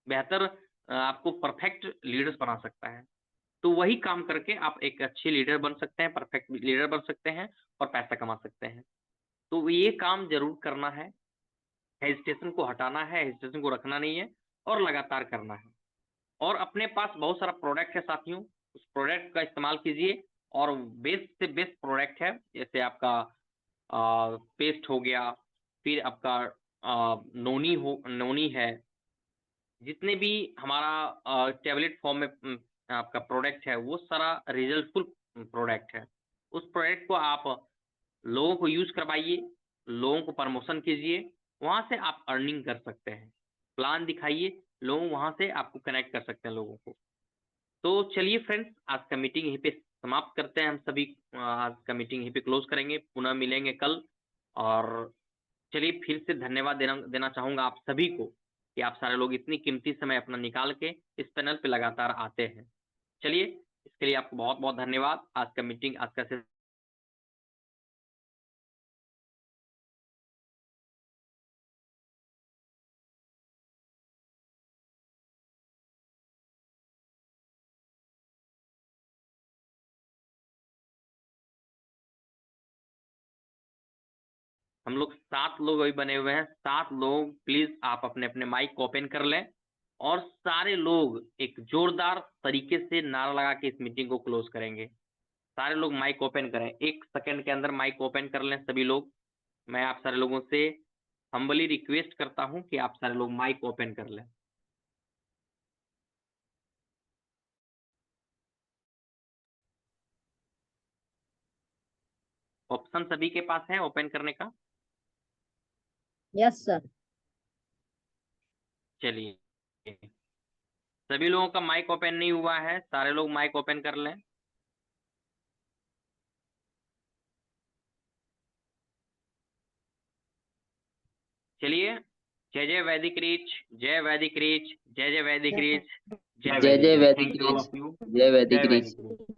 बेहतर आपको परफेक्ट लीडर्स बना सकता है। तो वही काम करके आप एक अच्छे लीडर बन सकते हैं, परफेक्ट लीडर बन सकते हैं और पैसा कमा सकते हैं। तो ये काम जरूर करना है, हेजिटेशन को हटाना है, हेजिटेशन को रखना नहीं है और लगातार करना है। और अपने पास बहुत सारा प्रोडक्ट है साथियों, उस प्रोडक्ट का इस्तेमाल कीजिए। और बेस्ट से बेस्ट प्रोडक्ट है, जैसे आपका पेस्ट हो गया, फिर आपका नोनी है, जितने भी हमारा टैबलेट फॉर्म में आपका प्रोडक्ट है वो सारा रिजल्टफुल प्रोडक्ट है। उस प्रोडक्ट को आप लोगों को यूज करवाइए, लोगों को प्रमोशन कीजिए, वहां से आप अर्निंग कर सकते हैं। प्लान दिखाइए, लोग वहां से आपको कनेक्ट कर सकते हैं लोगों को। तो चलिए फ्रेंड्स, आज का मीटिंग यहीं पे समाप्त करते हैं हम सभी। आज का मीटिंग यहीं पे क्लोज करेंगे, पुनः मिलेंगे कल। और चलिए फिर से धन्यवाद देना चाहूंगा आप सभी को कि आप सारे लोग इतनी कीमती समय अपना निकाल के इस पैनल पे लगातार आते हैं। चलिए, इसके लिए आपको बहुत बहुत धन्यवाद। आज का मीटिंग, आज का हम लोग 7 लोग अभी बने हुए हैं। 7 लोग प्लीज आप अपने अपने माइक को ओपन कर लें और सारे लोग एक जोरदार तरीके से नारा लगा के इस मीटिंग को क्लोज करेंगे। सारे लोग माइक ओपन करें, 1 सेकंड के अंदर माइक ओपन कर लें सभी लोग। मैं आप सारे लोगों से हम्बली रिक्वेस्ट करता हूं कि आप सारे लोग माइक ओपन कर लें। ऑप्शन सभी के पास है ओपन करने का? Yes sir. चलिए, सभी लोगों का माइक ओपन नहीं हुआ है, सारे लोग माइक ओपन कर लें। चलिए, जय जय वैदिक रीच, जय वैदिक रीच, जय जय वैदिक रीच, जय जय वैदिक thank you all reach, of you. जय वैदिक जय रीच। वैदिक रीच।